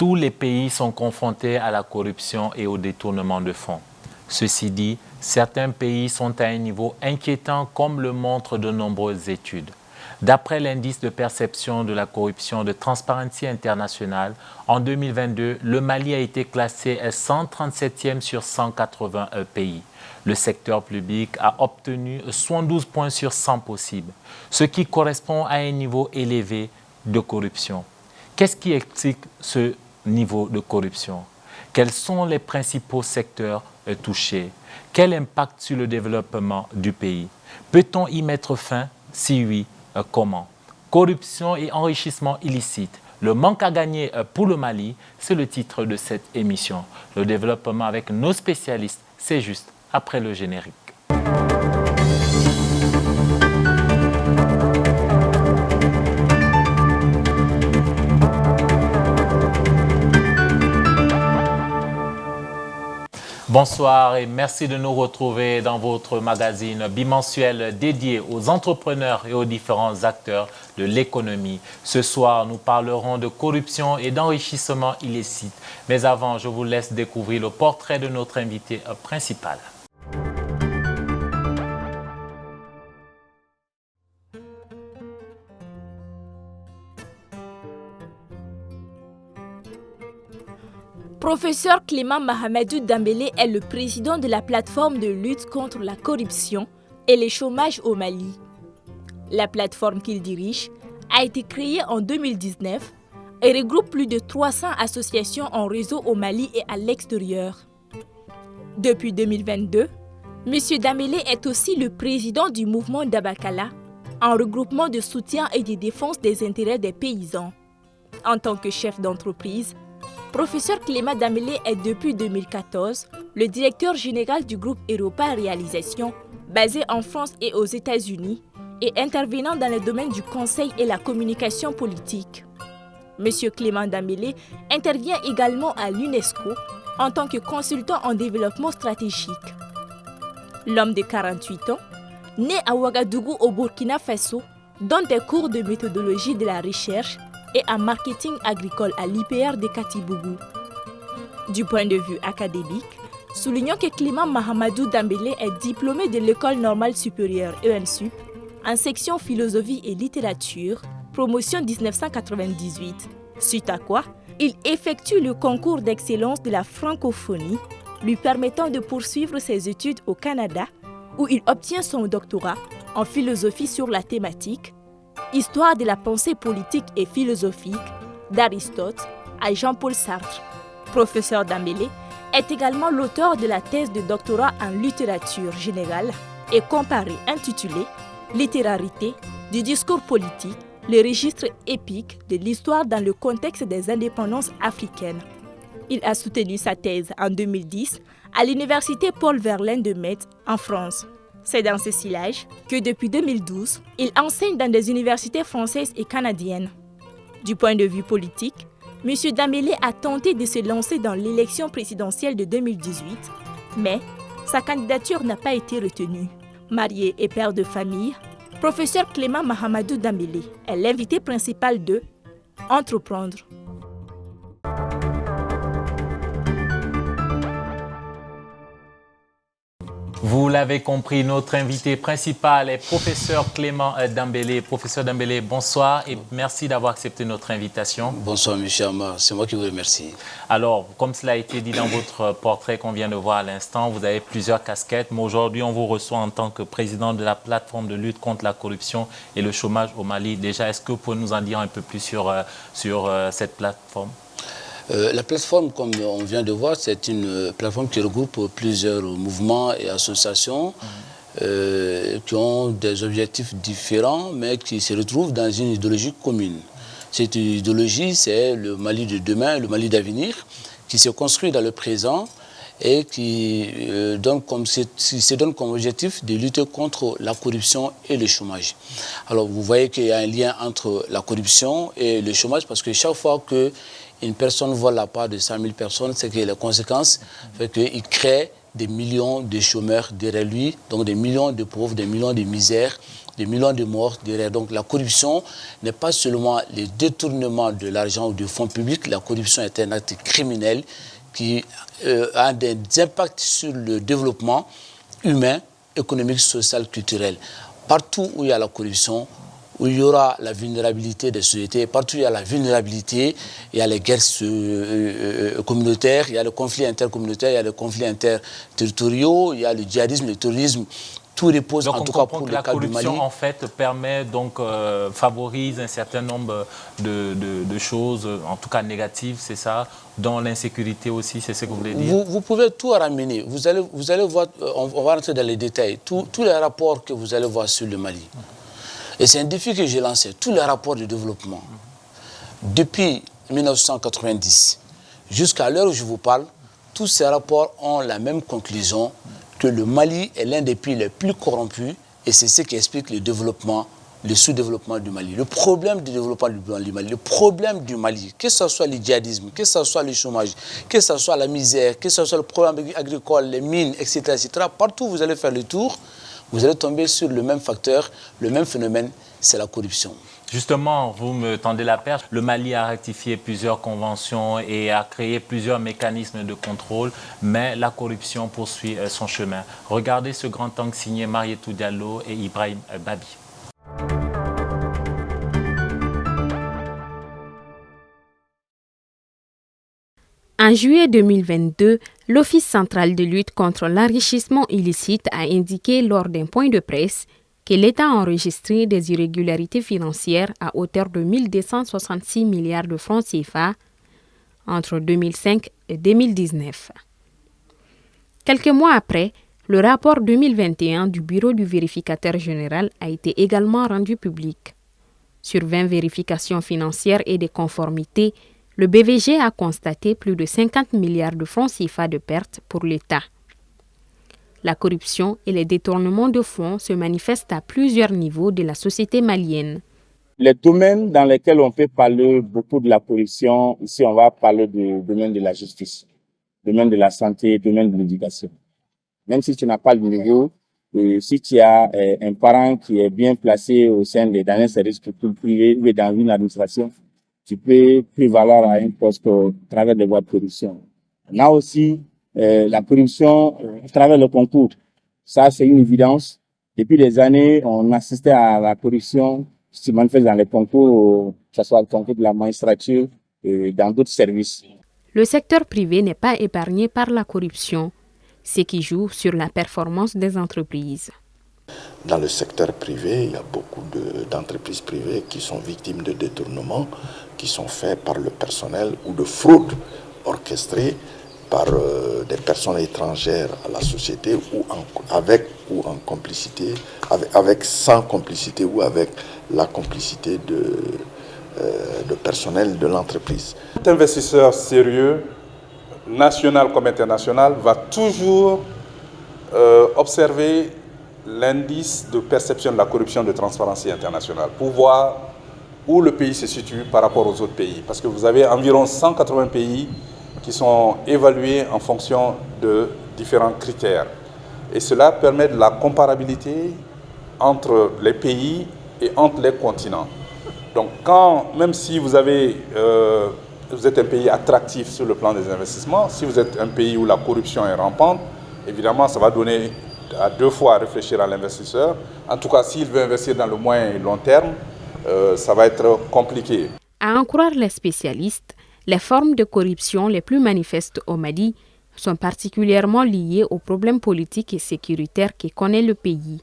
tous les pays sont confrontés à la corruption et au détournement de fonds. Ceci dit, certains pays sont à un niveau inquiétant comme le montrent de nombreuses études. D'après l'indice de perception de la corruption de Transparency International, en 2022, le Mali a été classé 137e sur 181 pays. Le secteur public a obtenu 72 points sur 100 possibles, ce qui correspond à un niveau élevé de corruption. Qu'est-ce qui explique ce niveau de corruption? Quels sont les principaux secteurs touchés? Quel impact sur le développement du pays? Peut-on y mettre fin? Si oui, comment? Corruption et enrichissement illicite. Le manque à gagner pour le Mali, c'est le titre de cette émission. Le développement avec nos spécialistes, c'est juste après le générique. Bonsoir et merci de nous retrouver dans votre magazine bimensuel dédié aux entrepreneurs et aux différents acteurs de l'économie. Ce soir, nous parlerons de corruption et d'enrichissement illicite. Mais avant, je vous laisse découvrir le portrait de notre invité principal. Professeur Clément Mahamadou Dambélé est le président de la plateforme de lutte contre la corruption et le chômage au Mali. La plateforme qu'il dirige a été créée en 2019 et regroupe plus de 300 associations en réseau au Mali et à l'extérieur. Depuis 2022, M. Dambélé est aussi le président du mouvement d'Abakala, un regroupement de soutien et de défense des intérêts des paysans. En tant que chef d'entreprise, Professeur Clément Dambélé est depuis 2014 le directeur général du groupe Europa Réalisation, basé en France et aux États-Unis et intervenant dans les domaines du conseil et la communication politique. Monsieur Clément Dambélé intervient également à l'UNESCO en tant que consultant en développement stratégique. L'homme de 48 ans, né à Ouagadougou au Burkina Faso, donne des cours de méthodologie de la recherche et en marketing agricole à l'IPR de Katibougou. Du point de vue académique, soulignons que Clément Mahamadou Dambélé est diplômé de l'École normale supérieure ENSUP en section philosophie et littérature, promotion 1998, suite à quoi il effectue le concours d'excellence de la francophonie, lui permettant de poursuivre ses études au Canada, où il obtient son doctorat en philosophie sur la thématique Histoire de la pensée politique et philosophique d'Aristote à Jean-Paul Sartre. Professeur Dambélé est également l'auteur de la thèse de doctorat en littérature générale et comparée intitulée Littérarité du discours politique, le registre épique de l'histoire dans le contexte des indépendances africaines. Il a soutenu sa thèse en 2010 à l'université Paul Verlaine de Metz en France. C'est dans ce sillage que depuis 2012, il enseigne dans des universités françaises et canadiennes. Du point de vue politique, M. Dambélé a tenté de se lancer dans l'élection présidentielle de 2018, mais sa candidature n'a pas été retenue. Marié et père de famille, professeur Clément Mahamadou Dambélé est l'invité principal de Entreprendre. Vous l'avez compris, notre invité principal est professeur Clément Dambélé. Professeur Dambélé, bonsoir et merci d'avoir accepté notre invitation. Bonsoir, M. Amar. C'est moi qui vous remercie. Alors, comme cela a été dit dans votre portrait qu'on vient de voir à l'instant, vous avez plusieurs casquettes, mais aujourd'hui, on vous reçoit en tant que président de la plateforme de lutte contre la corruption et le chômage au Mali. Déjà, est-ce que vous pouvez nous en dire un peu plus sur cette plateforme? La plateforme, comme on vient de voir, c'est une plateforme qui regroupe plusieurs mouvements et associations qui ont des objectifs différents, mais qui se retrouvent dans une idéologie commune. Cette idéologie, c'est le Mali de demain, le Mali d'avenir, qui se construit dans le présent et qui se donne comme objectif de lutter contre la corruption et le chômage. Alors, vous voyez qu'il y a un lien entre la corruption et le chômage, parce que chaque fois que une personne vole la part de 100 000 personnes, c'est que les conséquences fait qu'il crée des millions de chômeurs derrière lui, donc des millions de pauvres, des millions de misères des millions de morts derrière. Donc la corruption n'est pas seulement le détournement de l'argent ou du fonds public, la corruption est un acte criminel qui a des impacts sur le développement humain, économique, social, culturel. Partout où il y a la corruption, où il y aura la vulnérabilité des sociétés, partout où il y a la vulnérabilité, il y a les guerres communautaires, il y a le conflit intercommunautaire, il y a le conflit interterritoriaux, il y a le djihadisme, le terrorisme. Tout repose donc en tout cas pour le cas du Mali. La corruption, en fait, permet, donc, favorise un certain nombre de choses, en tout cas négatives, c'est ça, dont l'insécurité aussi, c'est ce que vous voulez dire? Vous pouvez tout ramener. Vous allez voir, on va rentrer dans les détails. Tous les rapports que vous allez voir sur le Mali. Et c'est un défi que j'ai lancé. Tous les rapports de développement, depuis 1990 jusqu'à l'heure où je vous parle, tous ces rapports ont la même conclusion, que le Mali est l'un des pays les plus corrompus et c'est ce qui explique le développement, le sous-développement du Mali. Le problème du développement du Mali, le problème du Mali, que ce soit le djihadisme, que ce soit le chômage, que ce soit la misère, que ce soit le problème agricole, les mines, etc., etc., partout où vous allez faire le tour, vous allez tomber sur le même facteur, le même phénomène, c'est la corruption. Justement, vous me tendez la perche. Le Mali a ratifié plusieurs conventions et a créé plusieurs mécanismes de contrôle, mais la corruption poursuit son chemin. Regardez ce grand angle signé Marietou Diallo et Ibrahim Babi. En juillet 2022, l'Office central de lutte contre l'enrichissement illicite a indiqué lors d'un point de presse que l'État a enregistré des irrégularités financières à hauteur de 1 266 milliards de francs CFA entre 2005 et 2019. Quelques mois après, le rapport 2021 du Bureau du vérificateur général a été également rendu public. Sur 20 vérifications financières et de conformité, le BVG a constaté plus de 50 milliards de francs CFA de pertes pour l'État. La corruption et les détournements de fonds se manifestent à plusieurs niveaux de la société malienne. Les domaines dans lesquels on peut parler beaucoup de la corruption, ici on va parler du domaine de la justice, domaine de la santé, domaine de l'éducation. Même si tu n'as pas le niveau, si tu as un parent qui est bien placé au sein dans un service privé ou dans une administration, tu peux prévaloir à un poste à travers des voies de corruption. On a aussi la corruption à travers le concours. Ça, c'est une évidence. Depuis des années, on assistait à la corruption qui se manifeste dans les concours, que ce soit le concours de la magistrature et dans d'autres services. Le secteur privé n'est pas épargné par la corruption, ce qui joue sur la performance des entreprises. Dans le secteur privé, il y a beaucoup d'entreprises privées qui sont victimes de détournements qui sont faits par le personnel ou de fraudes orchestrées par des personnes étrangères à la société ou en complicité, sans complicité ou avec la complicité de personnel de l'entreprise. Un investisseur sérieux, national comme international, va toujours observer l'indice de perception de la corruption de Transparency International pour voir où le pays se situe par rapport aux autres pays. Parce que vous avez environ 180 pays qui sont évalués en fonction de différents critères. Et cela permet de la comparabilité entre les pays et entre les continents. Donc même si vous êtes un pays attractif sur le plan des investissements, si vous êtes un pays où la corruption est rampante, évidemment ça va donner à deux fois à réfléchir à l'investisseur. En tout cas, s'il veut investir dans le moyen et long terme, ça va être compliqué. À en croire les spécialistes, les formes de corruption les plus manifestes au Mali sont particulièrement liées aux problèmes politiques et sécuritaires que connaît le pays.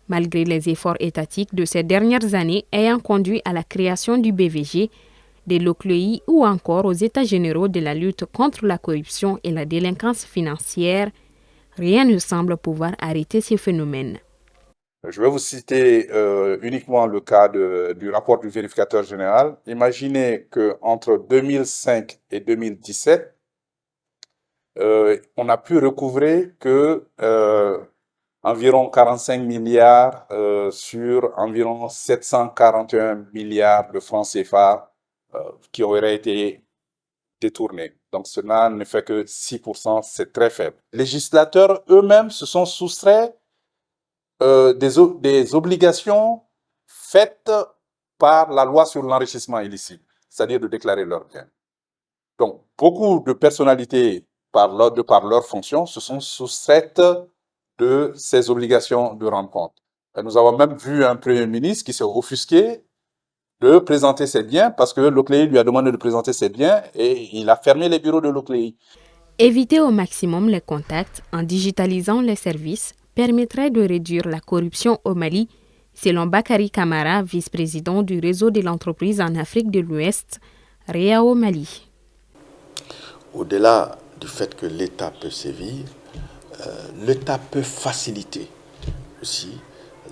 Malgré les efforts étatiques de ces dernières années ayant conduit à la création du BVG, de l'OCLEI ou encore aux États généraux de la lutte contre la corruption et la délinquance financière, rien ne semble pouvoir arrêter ces phénomènes. Je vais vous citer uniquement le cas du rapport du vérificateur général. Imaginez qu'entre 2005 et 2017, on a pu recouvrer environ 45 milliards sur environ 741 milliards de francs CFA qui auraient été détournés. Donc cela ne fait que 6%, c'est très faible. Les législateurs eux-mêmes se sont soustraits des obligations faites par la loi sur l'enrichissement illicite, c'est-à-dire de déclarer leurs biens. Donc, beaucoup de personnalités, de par leur fonction, se sont soustraites de ces obligations de rendre compte. Et nous avons même vu un Premier ministre qui s'est offusqué de présenter ses biens parce que l'OCLEI lui a demandé de présenter ses biens et il a fermé les bureaux de l'OCLEI. Éviter au maximum les contacts en digitalisant les services permettrait de réduire la corruption au Mali, selon Bakary Camara, vice-président du réseau de l'entreprise en Afrique de l'Ouest, REAO Mali. Au-delà du fait que l'État peut sévir, l'État peut faciliter aussi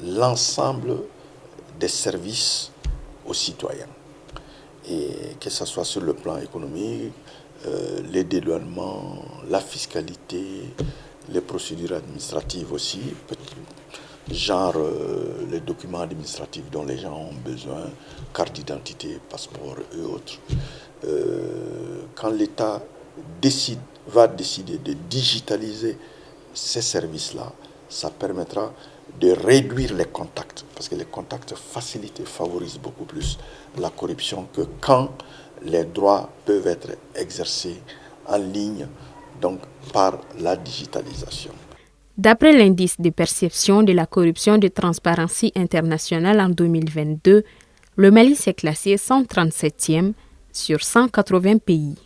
l'ensemble des services aux citoyens. Et que ce soit sur le plan économique, les dédouanements, la fiscalité, les procédures administratives aussi, genre les documents administratifs dont les gens ont besoin, carte d'identité, passeport et autres. Quand l'État va décider de digitaliser ces services-là, ça permettra de réduire les contacts, parce que les contacts facilitent et favorisent beaucoup plus la corruption que quand les droits peuvent être exercés en ligne, donc par la digitalisation. D'après l'indice de perception de la corruption de Transparency International en 2022, le Mali s'est classé 137e sur 180 pays.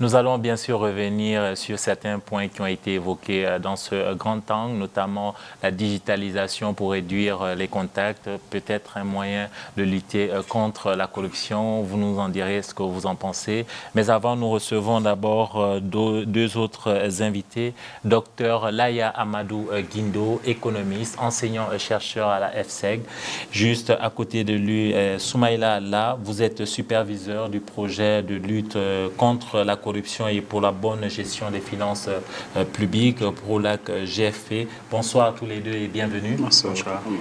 Nous allons bien sûr revenir sur certains points qui ont été évoqués dans ce grand angle, notamment la digitalisation pour réduire les contacts, peut-être un moyen de lutter contre la corruption. Vous nous en direz ce que vous en pensez. Mais avant, nous recevons d'abord deux autres invités. Docteur Laya Amadou Guindo, économiste, enseignant-chercheur à la FSEG. Juste à côté de lui, Soumaïla Allah, vous êtes superviseur du projet de lutte contre la corruption et pour la bonne gestion des finances publiques, pour la GFP. Bonsoir à tous les deux et bienvenue. Bonsoir.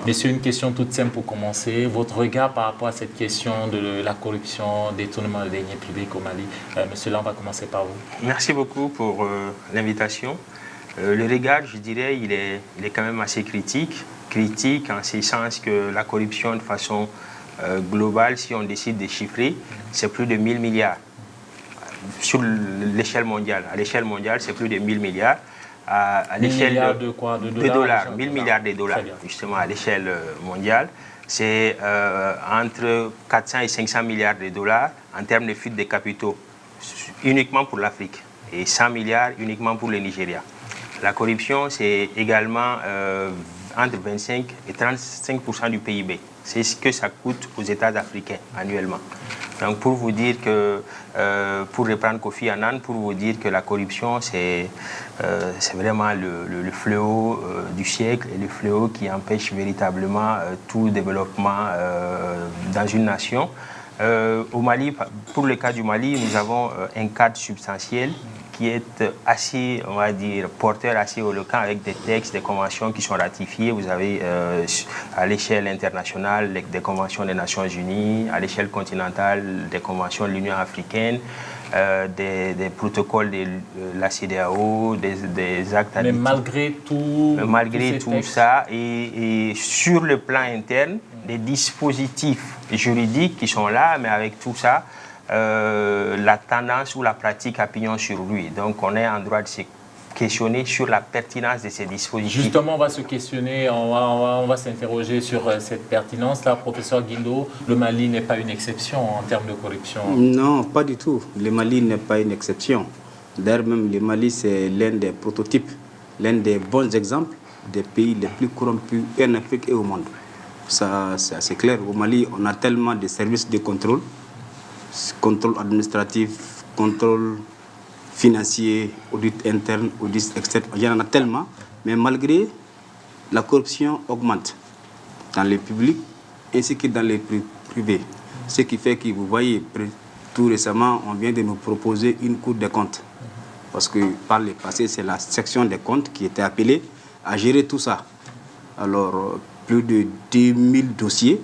Messieurs, une question toute simple pour commencer. Votre regard par rapport à cette question de la corruption, détournement des deniers publics au Mali. Monsieur Lan, on va commencer par vous. Merci beaucoup pour l'invitation. Le regard, je dirais, il est quand même assez critique. Critique en ce sens que la corruption de façon globale, si on décide de chiffrer, c'est plus de 1000 milliards. Sur l'échelle mondiale. À l'échelle mondiale, c'est plus de 1000 milliards. À l'échelle de quoi? De dollars. 1000 milliards de dollars, justement, à l'échelle mondiale. C'est entre 400 et 500 milliards de dollars en termes de fuite des capitaux, uniquement pour l'Afrique, et 100 milliards uniquement pour le Nigeria. La corruption, c'est également entre 25 et 35% du PIB. C'est ce que ça coûte aux États africains annuellement. Donc pour vous dire que, pour reprendre Kofi Annan, pour vous dire que la corruption, c'est vraiment le fléau du siècle et le fléau qui empêche véritablement tout développement dans une nation. Au Mali, pour le cas du Mali, nous avons un cadre substantiel qui est assez, on va dire, porteur, assez éloquent, avec des textes, des conventions qui sont ratifiées. Vous avez à l'échelle internationale des conventions des Nations Unies, à l'échelle continentale des conventions de l'Union africaine, des protocoles de la CEDEAO, des actes... Mais malgré tout ça, et sur le plan interne, des dispositifs juridiques qui sont là, mais avec tout ça, la tendance ou la pratique a pignon sur lui. Donc on est en droit de se questionner sur la pertinence de ces dispositifs. Justement, on va se questionner, on va s'interroger sur cette pertinence-là. Professeur Guindo, le Mali n'est pas une exception en termes de corruption. Non, pas du tout. Le Mali n'est pas une exception. D'ailleurs, même le Mali, c'est l'un des prototypes, l'un des bons exemples des pays les plus corrompus en Afrique et au monde. Ça, c'est assez clair. Au Mali, on a tellement de services de contrôle administratif, contrôle financier, audit interne, audit externe. Il y en a tellement, mais malgré, la corruption augmente dans les publics ainsi que dans les privés. Ce qui fait que vous voyez, tout récemment, on vient de nous proposer une Cour des comptes. Parce que par le passé, c'est la section des comptes qui était appelée à gérer tout ça. Alors, plus de 10 000 dossiers,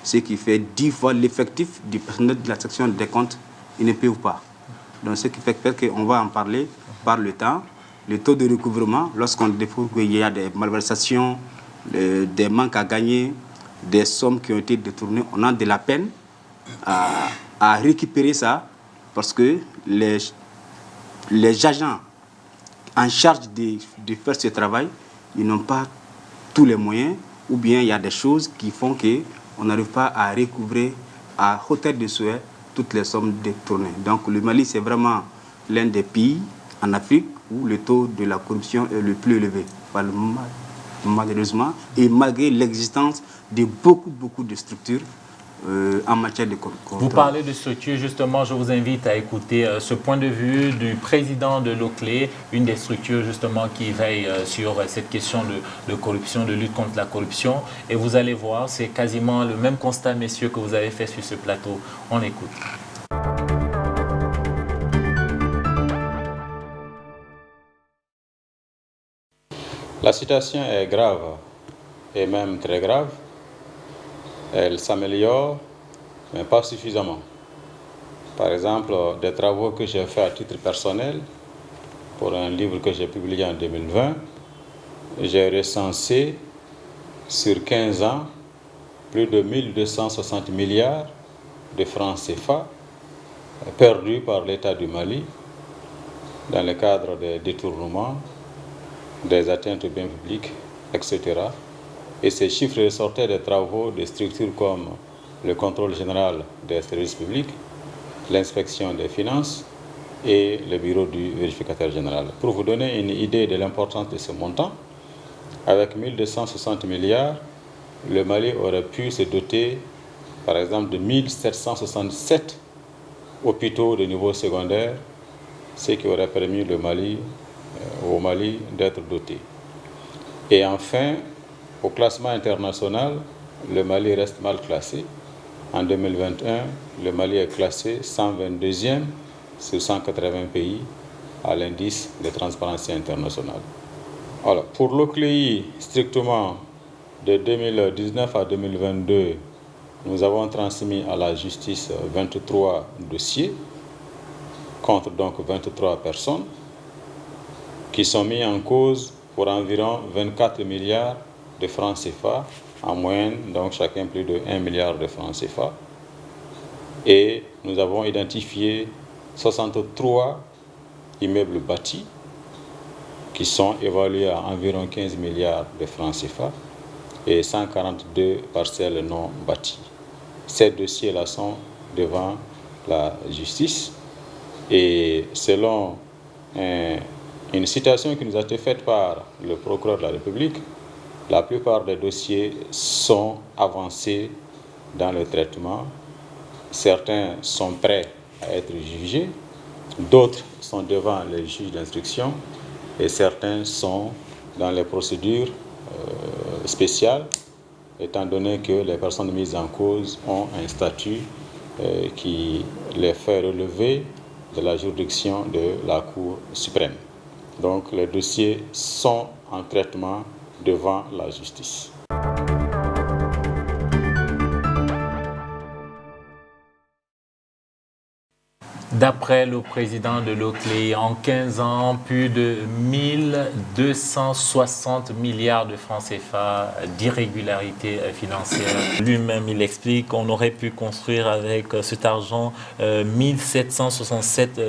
ce qui fait 10 fois l'effectif du personnel de la section des comptes, il ne peut pas. Donc ce qui fait qu'on va en parler, par le temps, le taux de recouvrement, lorsqu'on découvre qu'il y a des malversations, des manques à gagner, des sommes qui ont été détournées, on a de la peine à récupérer ça parce que les agents en charge de faire ce travail, ils n'ont pas tous les moyens ou bien il y a des choses qui font qu'on n'arrive pas à recouvrer à hauteur de souhait toutes les sommes détournées. Donc le Mali, c'est vraiment l'un des pays en Afrique où le taux de la corruption est le plus élevé. Malheureusement, et malgré l'existence de beaucoup de structures en matière de corruption. Vous parlez de structures, justement, je vous invite à écouter ce point de vue du président de l'OCLE, une des structures justement qui veille sur cette question de corruption, de lutte contre la corruption. Et vous allez voir, c'est quasiment le même constat, messieurs, que vous avez fait sur ce plateau. On écoute. La situation est grave, et même très grave. Elle s'améliore, mais pas suffisamment. Par exemple, des travaux que j'ai faits à titre personnel, pour un livre que j'ai publié en 2020, j'ai recensé sur 15 ans plus de 1260 milliards de francs CFA perdus par l'État du Mali dans le cadre des détournements, des atteintes aux biens publics, etc. Et ces chiffres ressortaient des travaux de structures comme le contrôle général des services publics, l'inspection des finances et le bureau du vérificateur général. Pour vous donner une idée de l'importance de ce montant, avec 1260 milliards, le Mali aurait pu se doter, par exemple, de 1767 hôpitaux de niveau secondaire, ce qui aurait permis au Mali d'être doté. Et enfin, au classement international, le Mali reste mal classé. En 2021, le Mali est classé 122e sur 180 pays à l'indice de transparence internationale. Alors, pour l'OCLEI, strictement de 2019 à 2022, nous avons transmis à la justice 23 dossiers contre donc 23 personnes qui sont mis en cause pour environ 24 milliards de francs CFA, en moyenne, donc chacun plus de 1 milliard de francs CFA. Et nous avons identifié 63 immeubles bâtis qui sont évalués à environ 15 milliards de francs CFA et 142 parcelles non bâties. Ces dossiers-là sont devant la justice et selon une citation qui nous a été faite par le procureur de la République, la plupart des dossiers sont avancés dans le traitement. Certains sont prêts à être jugés, d'autres sont devant les juges d'instruction et certains sont dans les procédures spéciales, étant donné que les personnes mises en cause ont un statut qui les fait relever de la juridiction de la Cour suprême. Donc les dossiers sont en traitement devant la justice. D'après le président de l'OCLEI, en 15 ans, plus de 1260 milliards de francs CFA d'irrégularités financières. Lui-même, il explique qu'on aurait pu construire avec cet argent 1767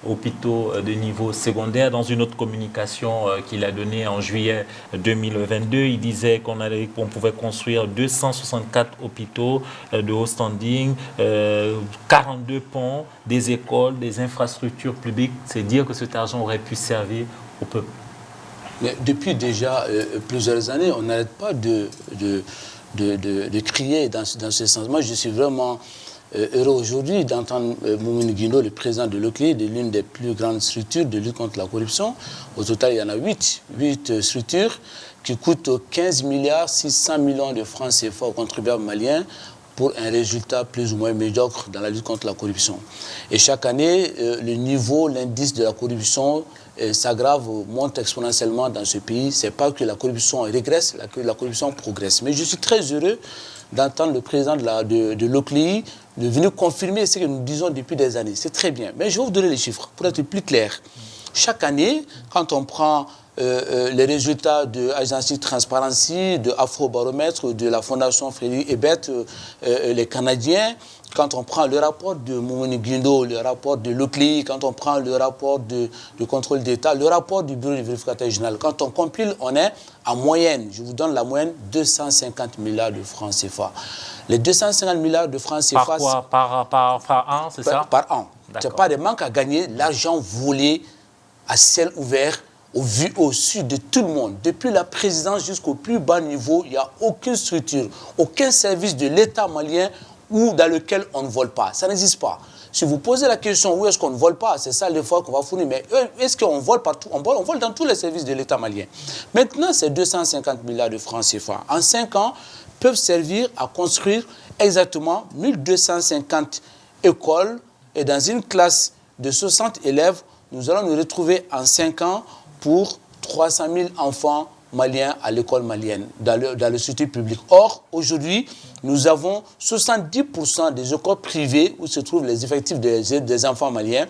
hôpitaux de niveau secondaire. Dans une autre communication qu'il a donnée en juillet 2022, il disait qu'on pouvait construire 264 hôpitaux de haut standing, 42 ponts, des écoles, des infrastructures publiques. C'est dire que cet argent aurait pu servir au peuple. Mais depuis déjà plusieurs années, on n'arrête pas de crier dans ce sens. Moi, je suis vraiment heureux aujourd'hui d'entendre Moumouni Guino, le président de l'OCLEI, de l'une des plus grandes structures de lutte contre la corruption. Au total, il y en a 8 structures qui coûtent 15 milliards 600 millions de francs CFA aux contribuables maliens pour un résultat plus ou moins médiocre dans la lutte contre la corruption. Et chaque année, le niveau, l'indice de la corruption s'aggrave, monte exponentiellement dans ce pays. Ce n'est pas que la corruption régresse, que la corruption progresse. Mais je suis très heureux d'entendre le président de l'OCLEI venir confirmer ce que nous disons depuis des années. C'est très bien. Mais je vais vous donner les chiffres pour être plus clair. Chaque année, quand on prend les résultats de Agency Transparency, de Afrobaromètre, de la Fondation Frédéric Ebert, les Canadiens, quand on prend le rapport de Moumouni Guindo, le rapport de l'OCLI, quand on prend le rapport de contrôle d'État, le rapport du Bureau du vérificateur général, quand on compile, on est en moyenne, je vous donne la moyenne, 250 milliards de francs CFA. Les 250 milliards de francs CFA... Par quoi? Par an, c'est ça? Par an. Ce n'est pas des manques à gagner, l'argent volé à ciel ouvert, au vu au sud de tout le monde. Depuis la présidence jusqu'au plus bas niveau, il n'y a aucune structure, aucun service de l'État malien ou dans lequel on ne vole pas. Ça n'existe pas. Si vous posez la question où est-ce qu'on ne vole pas, c'est ça l'effort qu'on va fournir. Mais est-ce qu'on vole partout? On vole dans tous les services de l'État malien. Maintenant, ces 250 milliards de francs CFA, en 5 ans, peuvent servir à construire exactement 1250 écoles. Et dans une classe de 60 élèves, nous allons nous retrouver en 5 ans pour 300 000 enfants maliens à l'école malienne, dans le structure public. Or, aujourd'hui, nous avons 70% des écoles privées où se trouvent les effectifs des enfants maliens.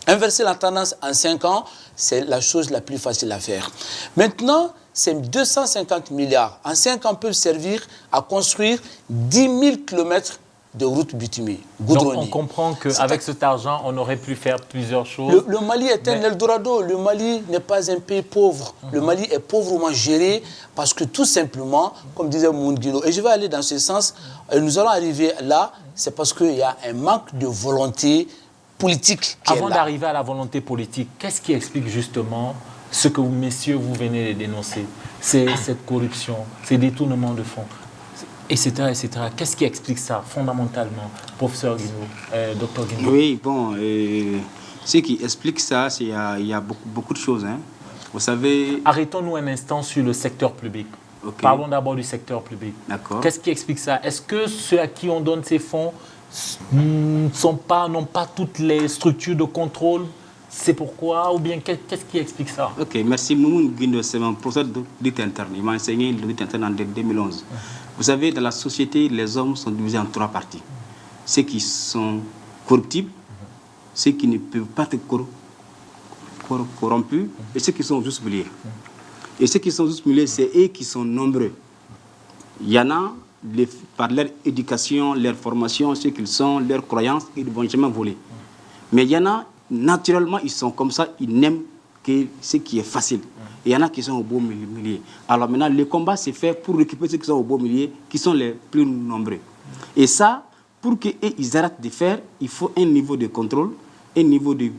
Inverser la tendance en 5 ans, c'est la chose la plus facile à faire. Maintenant, ces 250 milliards en 5 ans peuvent servir à construire 10 000 kilomètres de routes bitumées, goudronnées. Donc on comprend qu'avec cet argent, on aurait pu faire plusieurs choses. Le Mali est un Eldorado. Le Mali n'est pas un pays pauvre. Le Mali est pauvrement géré parce que tout simplement, comme disait Moungino, et je vais aller dans ce sens, nous allons arriver là, c'est parce qu'il y a un manque de volonté politique qui est là. Avant d'arriver à la volonté politique, qu'est-ce qui explique justement ce que vous, messieurs, vous venez de dénoncer? C'est cette corruption, ces détournements de fonds, etc., etc. Qu'est-ce qui explique ça fondamentalement, professeur Guindo, docteur Guindo? Oui, bon, ce qui explique ça, c'est qu'il y a beaucoup de choses. Hein. Vous savez... Arrêtons-nous un instant sur le secteur public. Okay. Parlons d'abord du secteur public. D'accord. Qu'est-ce qui explique ça? Est-ce que ceux à qui on donne ces fonds n'ont pas toutes les structures de contrôle? C'est pourquoi? Ou bien qu'est-ce qui explique ça? Ok, merci. Moumoun Guindo, c'est mon professeur d'audit interne. Il m'a enseigné l'audit interne en 2011. Vous savez, dans la société, les hommes sont divisés en 3 parties. Ceux qui sont corruptibles, ceux qui ne peuvent pas être corrompus, et ceux qui sont juste milieux. Et ceux qui sont juste milieux, c'est eux qui sont nombreux. Il y en a, par leur éducation, leur formation, ce qu'ils sont, leurs croyances, ils ne vont jamais voler. Mais il y en a, naturellement, ils sont comme ça, ils n'aiment que ce qui est facile. Et il y en a qui sont au beau milieu. Alors maintenant, le combat s'est fait pour récupérer ceux qui sont au beau milieu, qui sont les plus nombreux. Et ça, pour qu'ils arrêtent de faire, il faut un niveau de contrôle, un niveau de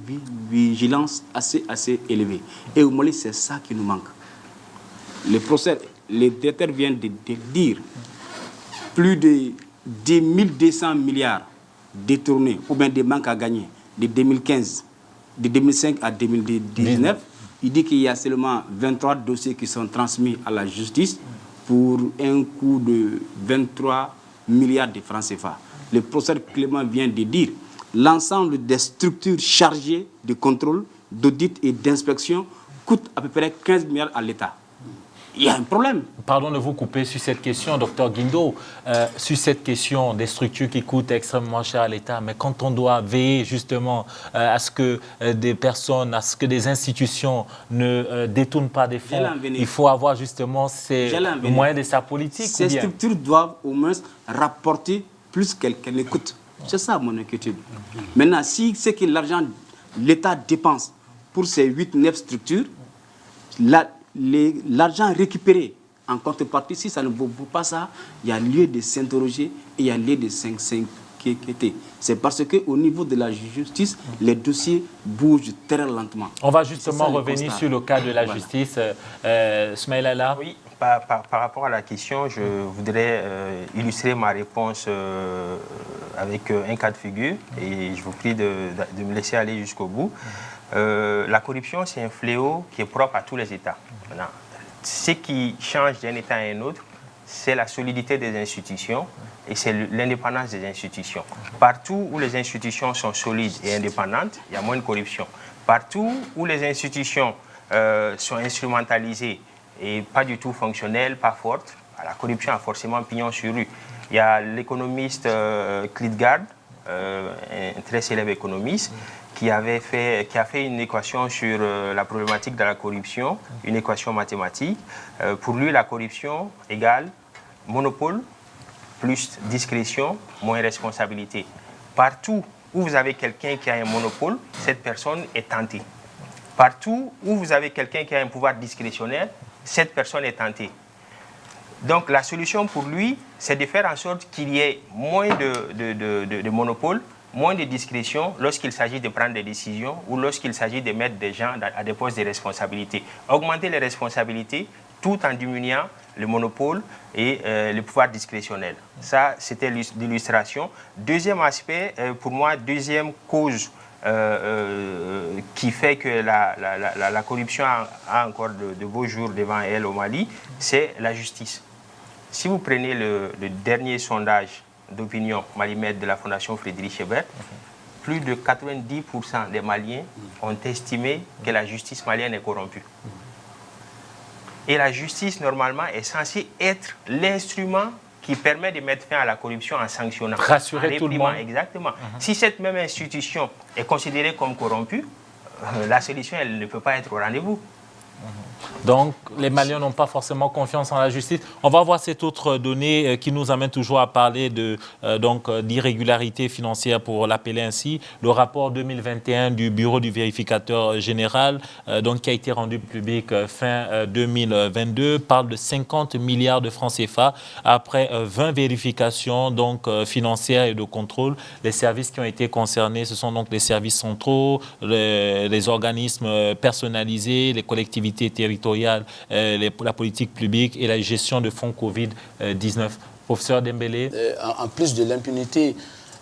vigilance assez élevé. Et au Mali, c'est ça qui nous manque. Les directeurs viennent de dire plus de 1200 milliards détournés, ou bien des manques à gagner, de 2015, de 2005 à 2019. Il dit qu'il y a seulement 23 dossiers qui sont transmis à la justice pour un coût de 23 milliards de francs CFA. Le professeur Clément vient de dire l'ensemble des structures chargées de contrôle, d'audit et d'inspection coûtent à peu près 15 milliards à l'État. Il y a un problème. Pardon de vous couper sur cette question, docteur Guindo, sur cette question des structures qui coûtent extrêmement cher à l'État, mais quand on doit veiller justement à ce que des personnes, à ce que des institutions ne détournent pas des fonds, il faut avoir justement le moyen de sa politique. Ces structures doivent au moins rapporter plus qu'elles ne coûtent. C'est ça mon inquiétude. Maintenant, si c'est que l'argent, l'État dépense pour ces 8-9 structures, l'argent récupéré en contrepartie, si ça ne vaut pas ça, il y a lieu de s'interroger et il y a lieu de s'inquiéter. C'est parce qu'au niveau de la justice, les dossiers bougent très lentement. On va justement revenir sur le cas de la justice. Smaïla. Oui, par rapport à la question, je voudrais illustrer ma réponse avec un cas de figure et je vous prie de me laisser aller jusqu'au bout. La corruption, c'est un fléau qui est propre à tous les États. Maintenant, ce qui change d'un État à un autre, c'est la solidité des institutions et c'est l'indépendance des institutions. Partout où les institutions sont solides et indépendantes, il y a moins de corruption. Partout où les institutions sont instrumentalisées et pas du tout fonctionnelles, pas fortes, la corruption a forcément pignon sur rue. Il y a l'économiste Klitgard, un très célèbre économiste, qui a fait une équation sur la problématique de la corruption, une équation mathématique. Pour lui, la corruption égale monopole plus discrétion, moins responsabilité. Partout où vous avez quelqu'un qui a un monopole, cette personne est tentée. Partout où vous avez quelqu'un qui a un pouvoir discrétionnaire, cette personne est tentée. Donc la solution pour lui, c'est de faire en sorte qu'il y ait moins de monopole, moins de discrétion lorsqu'il s'agit de prendre des décisions ou lorsqu'il s'agit de mettre des gens à des postes de responsabilité. Augmenter les responsabilités tout en diminuant le monopole et le pouvoir discrétionnel. Ça, c'était l'illustration. Deuxième aspect, pour moi, deuxième cause qui fait que la corruption a encore de beaux jours devant elle au Mali, c'est la justice. Si vous prenez le dernier sondage d'opinion Malimed de la Fondation Frédéric Ebert, plus de 90% des Maliens ont estimé que la justice malienne est corrompue. Et la justice, normalement, est censée être l'instrument qui permet de mettre fin à la corruption en sanctionnant. Rassurer tout le monde. Exactement. Si cette même institution est considérée comme corrompue, la solution, elle ne peut pas être au rendez-vous. Donc, les Maliens n'ont pas forcément confiance en la justice. On va voir cette autre donnée qui nous amène toujours à parler d'irrégularité financière, pour l'appeler ainsi. Le rapport 2021 du Bureau du vérificateur général, qui a été rendu public fin 2022, parle de 50 milliards de francs CFA après 20 vérifications financières et de contrôle. Les services qui ont été concernés, ce sont donc les services centraux, les organismes personnalisés, les collectivités territoriales, la politique publique et la gestion de fonds Covid-19. Professeur Dembélé. En plus de l'impunité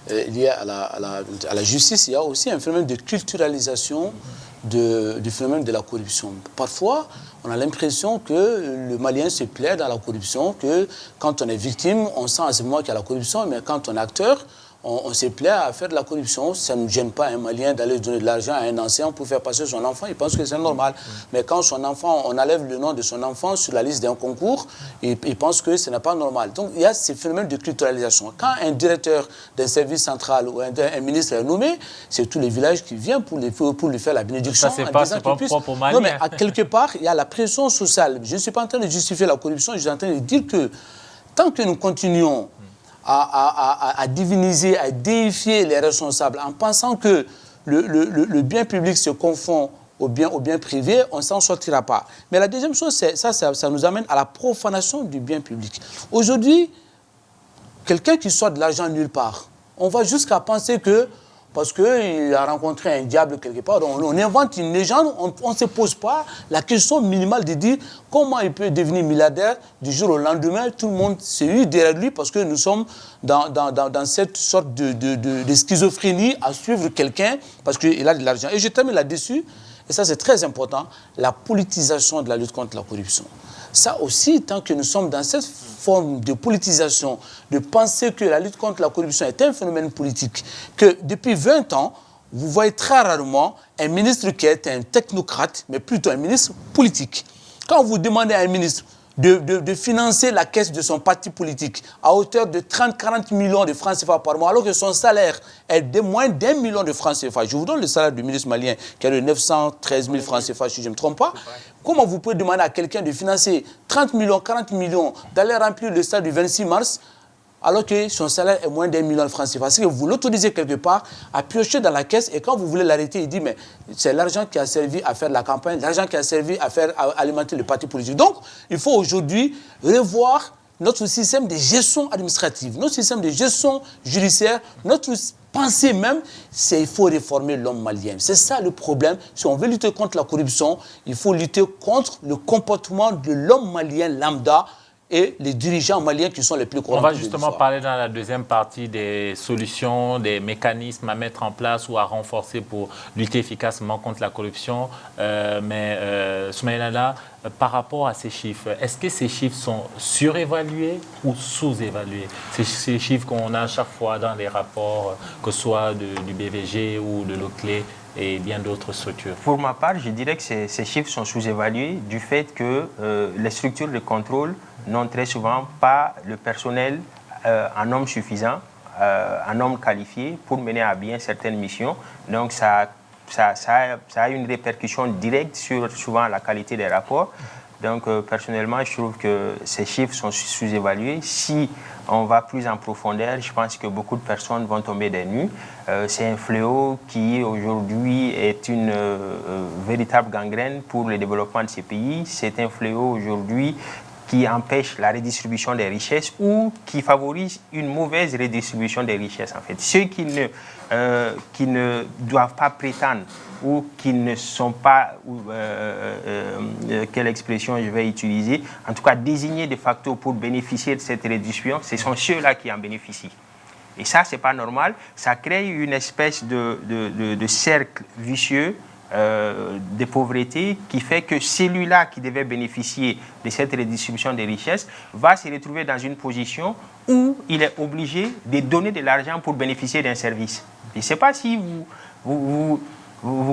liée à la justice, il y a aussi un phénomène de culturalisation du phénomène de la corruption. Parfois, on a l'impression que le Malien se plaît dans la corruption, que quand on est victime, on sent à ce moment qu'il y a la corruption, mais quand on est acteur, on se plaît à faire de la corruption. Ça ne gêne pas un Malien d'aller donner de l'argent à un ancien pour faire passer son enfant. Il pense que c'est normal. Mais quand son enfant, on enlève le nom de son enfant sur la liste d'un concours, il pense que ce n'est pas normal. Donc il y a ces phénomènes de culturalisation. Quand un directeur d'un service central ou un ministre est nommé, c'est tous les villages qui viennent pour lui faire la bénédiction. Ça, c'est pas propre au Mali. Non, mais à quelque part, il y a la pression sociale. Je ne suis pas en train de justifier la corruption, je suis en train de dire que tant que nous continuons à diviniser, à déifier les responsables en pensant que le bien public se confond au bien privé, on ne s'en sortira pas. Mais la deuxième chose, ça nous amène à la profanation du bien public. Aujourd'hui, quelqu'un qui sort de l'argent nulle part, on va jusqu'à penser que parce qu'il a rencontré un diable quelque part, on invente une légende, on ne se pose pas la question minimale de dire comment il peut devenir milliardaire du jour au lendemain. Tout le monde s'est eu derrière lui parce que nous sommes dans cette sorte de schizophrénie à suivre quelqu'un parce qu'il a de l'argent. Et je termine là-dessus, et ça c'est très important, la politisation de la lutte contre la corruption. Ça aussi, tant que nous sommes dans cette forme de politisation, de penser que la lutte contre la corruption est un phénomène politique, que depuis 20 ans, vous voyez très rarement un ministre qui est un technocrate, mais plutôt un ministre politique. Quand vous demandez à un ministre de financer la caisse de son parti politique à hauteur de 30-40 millions de francs CFA par mois, alors que son salaire est de moins d'1 million de francs CFA. Je vous donne le salaire du ministre malien, qui est de 913 000 francs CFA, si je ne me trompe pas. Comment vous pouvez demander à quelqu'un de financer 30 millions, 40 millions, d'aller remplir le stade du 26 mars, alors que son salaire est moins d'1 million de francs CFA? Parce que vous l'autorisez quelque part à piocher dans la caisse et quand vous voulez l'arrêter, il dit mais c'est l'argent qui a servi à faire la campagne, l'argent qui a servi à alimenter le parti politique. Donc, il faut aujourd'hui revoir notre système de gestion administrative, notre système de gestion judiciaire, notre pensée même, c'est qu'il faut réformer l'homme malien. C'est ça le problème. Si on veut lutter contre la corruption, il faut lutter contre le comportement de l'homme malien lambda et les dirigeants maliens qui sont les plus corrompus. On va justement parler dans la deuxième partie des solutions, des mécanismes à mettre en place ou à renforcer pour lutter efficacement contre la corruption. Soumaïla Nalla, par rapport à ces chiffres, est-ce que ces chiffres sont surévalués ou sous-évalués? Ces chiffres qu'on a à chaque fois dans les rapports, que ce soit du BVG ou de l'OCLE et bien d'autres structures. Pour ma part, je dirais que ces chiffres sont sous-évalués du fait que les structures de contrôle n'ont très souvent pas le personnel en nombre suffisant, en nombre qualifié pour mener à bien certaines missions. Donc ça ça a une répercussion directe sur souvent la qualité des rapports. Donc, personnellement, je trouve que ces chiffres sont sous-évalués. Si on va plus en profondeur, je pense que beaucoup de personnes vont tomber des nues. C'est un fléau qui, aujourd'hui, est une véritable gangrène pour le développement de ces pays. C'est un fléau, aujourd'hui, qui empêche la redistribution des richesses ou qui favorise une mauvaise redistribution des richesses, en fait. Ceux qui ne doivent pas prétendre ou qui ne sont pas, quelle expression je vais utiliser, en tout cas désignés de facto pour bénéficier de cette redistribution, ce sont ceux-là qui en bénéficient. Et ça, ce n'est pas normal. Ça crée une espèce de cercle vicieux de pauvreté qui fait que celui-là qui devait bénéficier de cette redistribution des richesses va se retrouver dans une position où il est obligé de donner de l'argent pour bénéficier d'un service. Je ne sais pas si vous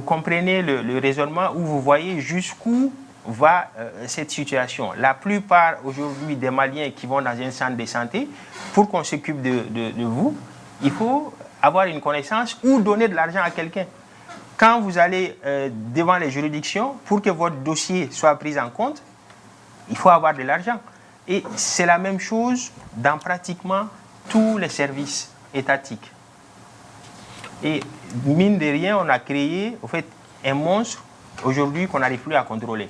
comprenez le raisonnement, où vous voyez jusqu'où va cette situation. La plupart aujourd'hui des Maliens qui vont dans un centre de santé, pour qu'on s'occupe de vous, il faut avoir une connaissance ou donner de l'argent à quelqu'un. Quand vous allez devant les juridictions, pour que votre dossier soit pris en compte, il faut avoir de l'argent. Et c'est la même chose dans pratiquement tous les services étatiques. Et mine de rien, on a créé en fait, un monstre aujourd'hui qu'on n'arrive plus à contrôler.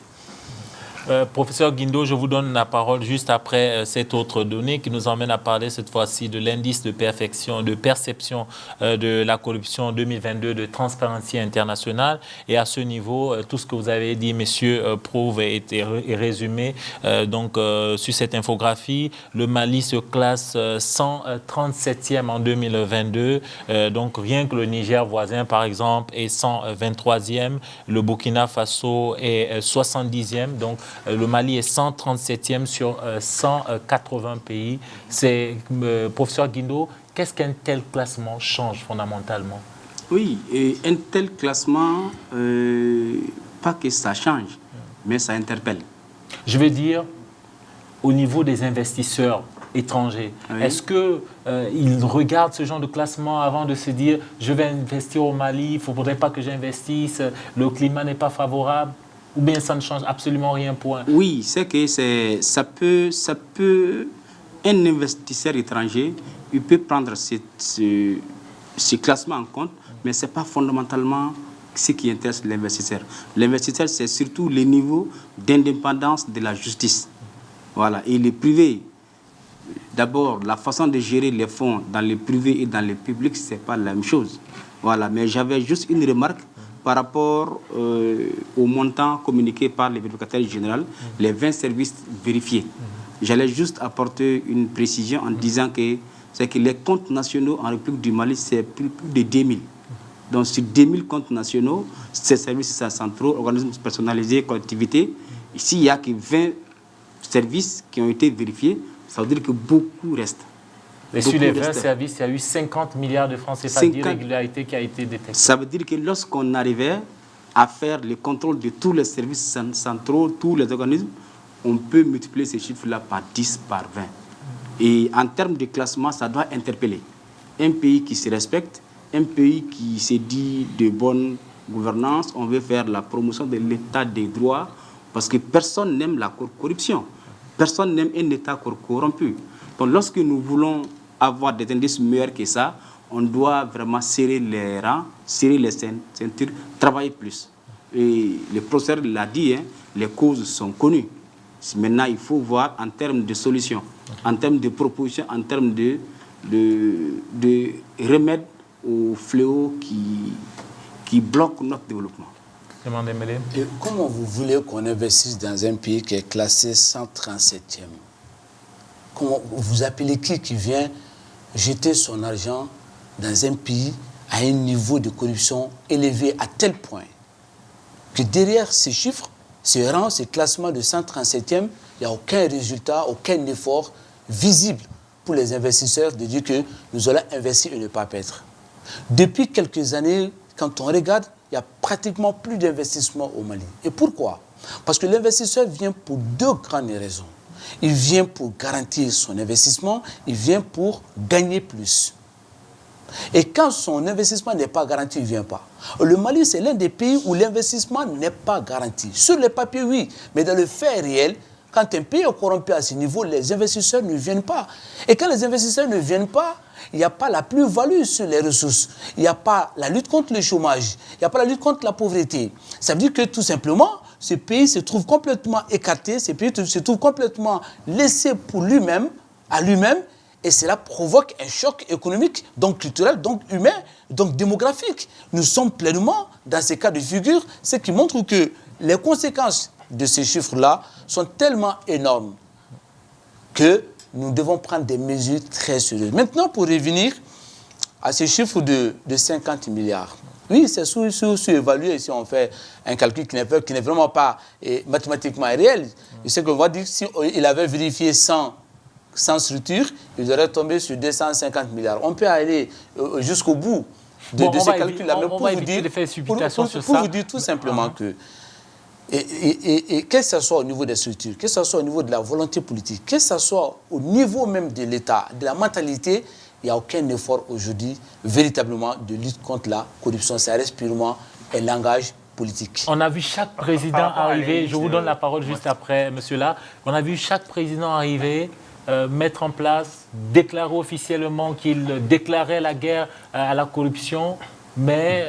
Professeur Guindo, je vous donne la parole juste après cette autre donnée qui nous emmène à parler cette fois-ci de l'indice de perception de la corruption 2022 de Transparency International. Et à ce niveau, tout ce que vous avez dit, messieurs, prouve et est résumé. Sur cette infographie, le Mali se classe 137e en 2022. Donc rien que le Niger voisin, par exemple, est 123e. Le Burkina Faso est 70e. Donc le Mali est 137e sur 180 pays. Professeur Guindo, qu'est-ce qu'un tel classement change fondamentalement? Oui, et un tel classement, pas que ça change, mais ça interpelle. Je veux dire, au niveau des investisseurs étrangers, oui. Est-ce qu'ils regardent ce genre de classement avant de se dire « je vais investir au Mali, il ne faudrait pas que j'investisse, le climat n'est pas favorable » ou bien ça ne change absolument rien pour un... Oui, c'est que ça peut, un investisseur étranger, il peut prendre ce classement en compte, mais ce n'est pas fondamentalement ce qui intéresse l'investisseur. L'investisseur, c'est surtout le niveau d'indépendance de la justice. Voilà. Et les privés, d'abord, la façon de gérer les fonds dans le privé et dans le public, ce n'est pas la même chose. Voilà. Mais j'avais juste une remarque par rapport au montant communiqué par le vérificateur général, les 20 services vérifiés. J'allais juste apporter une précision en disant que c'est que les comptes nationaux en République du Mali, c'est plus de 10 000. Donc sur 10 000 comptes nationaux, ces services centraux, organismes personnalisés, collectivités, ici il n'y a que 20 services qui ont été vérifiés, ça veut dire que beaucoup restent. Et sur les 20 services, il y a eu 50 milliards de francs CFA d'irrégularité qui a été détectée. Ça veut dire que lorsqu'on arrivait à faire le contrôle de tous les services centraux, tous les organismes, on peut multiplier ces chiffres-là par 10, par 20. Et en termes de classement, ça doit interpeller. Un pays qui se respecte, un pays qui se dit de bonne gouvernance, on veut faire la promotion de l'état des droits, parce que personne n'aime la corruption. Personne n'aime un État corrompu. Donc lorsque nous voulons avoir des indices meilleurs que ça, on doit vraiment serrer les rangs, serrer les ceintures, travailler plus. Et le professeur l'a dit, hein, les causes sont connues. Maintenant, il faut voir en termes de solutions, en termes de propositions, en termes de remèdes aux fléaux qui bloquent notre développement. Et comment vous voulez qu'on investisse dans un pays qui est classé 137e? Comment vous appelez qui vient jeter son argent dans un pays à un niveau de corruption élevé à tel point que derrière ces chiffres, ces rangs, ces classements de 137e, il n'y a aucun résultat, aucun effort visible pour les investisseurs de dire que nous allons investir et ne pas perdre. Depuis quelques années, quand on regarde, il n'y a pratiquement plus d'investissement au Mali. Et pourquoi? Parce que l'investisseur vient pour deux grandes raisons. Il vient pour garantir son investissement, il vient pour gagner plus. Et quand son investissement n'est pas garanti, il ne vient pas. Le Mali, c'est l'un des pays où l'investissement n'est pas garanti. Sur les papiers, oui, mais dans le fait réel, quand un pays est corrompu à ce niveau, les investisseurs ne viennent pas. Et quand les investisseurs ne viennent pas, il n'y a pas la plus-value sur les ressources. Il n'y a pas la lutte contre le chômage. Il n'y a pas la lutte contre la pauvreté. Ça veut dire que tout simplement, ce pays se trouve complètement écarté, ce pays se trouve complètement laissé pour lui-même, à lui-même, et cela provoque un choc économique, donc culturel, donc humain, donc démographique. Nous sommes pleinement dans ces cas de figure, ce qui montre que les conséquences de ces chiffres-là sont tellement énormes que nous devons prendre des mesures très sérieuses. Maintenant, pour revenir à ces chiffres de 50 milliards, oui, c'est sous-évalué si on fait un calcul qui n'est vraiment pas mathématiquement réel. Je sais qu'on va dire que s'il avait vérifié sans structure, il aurait tombé sur 250 milliards. On peut aller jusqu'au bout de ce calcul-là. Mais pour vous dire tout simplement que, et que ce soit au niveau des structures, que ce soit au niveau de la volonté politique, que ce soit au niveau même de l'État, de la mentalité, il n'y a aucun effort aujourd'hui véritablement de lutte contre la corruption. Ça reste purement un langage politique. On a vu chaque président arriver, je vous donne la parole juste après, monsieur là, on a vu chaque président arriver, mettre en place, déclarer officiellement qu'il déclarait la guerre à la corruption. Mais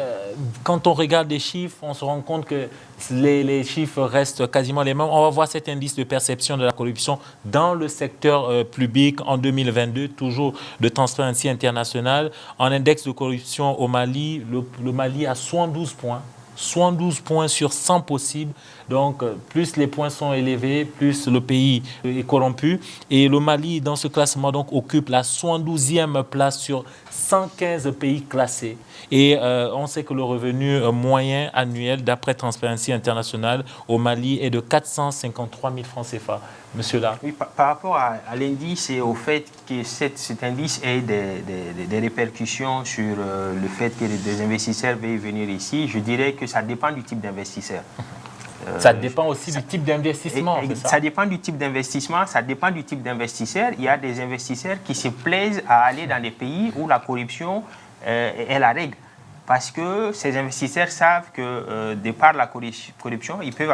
quand on regarde les chiffres, on se rend compte que les chiffres restent quasiment les mêmes. On va voir cet indice de perception de la corruption dans le secteur public en 2022, toujours de Transparency International. En index de corruption au Mali, le Mali a 112 points. 112 points sur 100 possibles. Donc, plus les points sont élevés, plus le pays est corrompu. Et le Mali, dans ce classement, donc, occupe la 112e place sur 115 pays classés. Et on sait que le revenu moyen annuel, d'après Transparency International, au Mali est de 453 000 francs CFA. Monsieur là. Oui, par rapport à l'indice et au fait que cet indice ait des répercussions sur le fait que des investisseurs veuillent venir ici, je dirais que ça dépend du type d'investisseur. Ça dépend aussi du type d'investissement. Ça dépend du type d'investissement, ça dépend du type d'investisseur. Il y a des investisseurs qui se plaisent à aller dans des pays où la corruption est la règle. Parce que ces investisseurs savent que de par la corruption, ils peuvent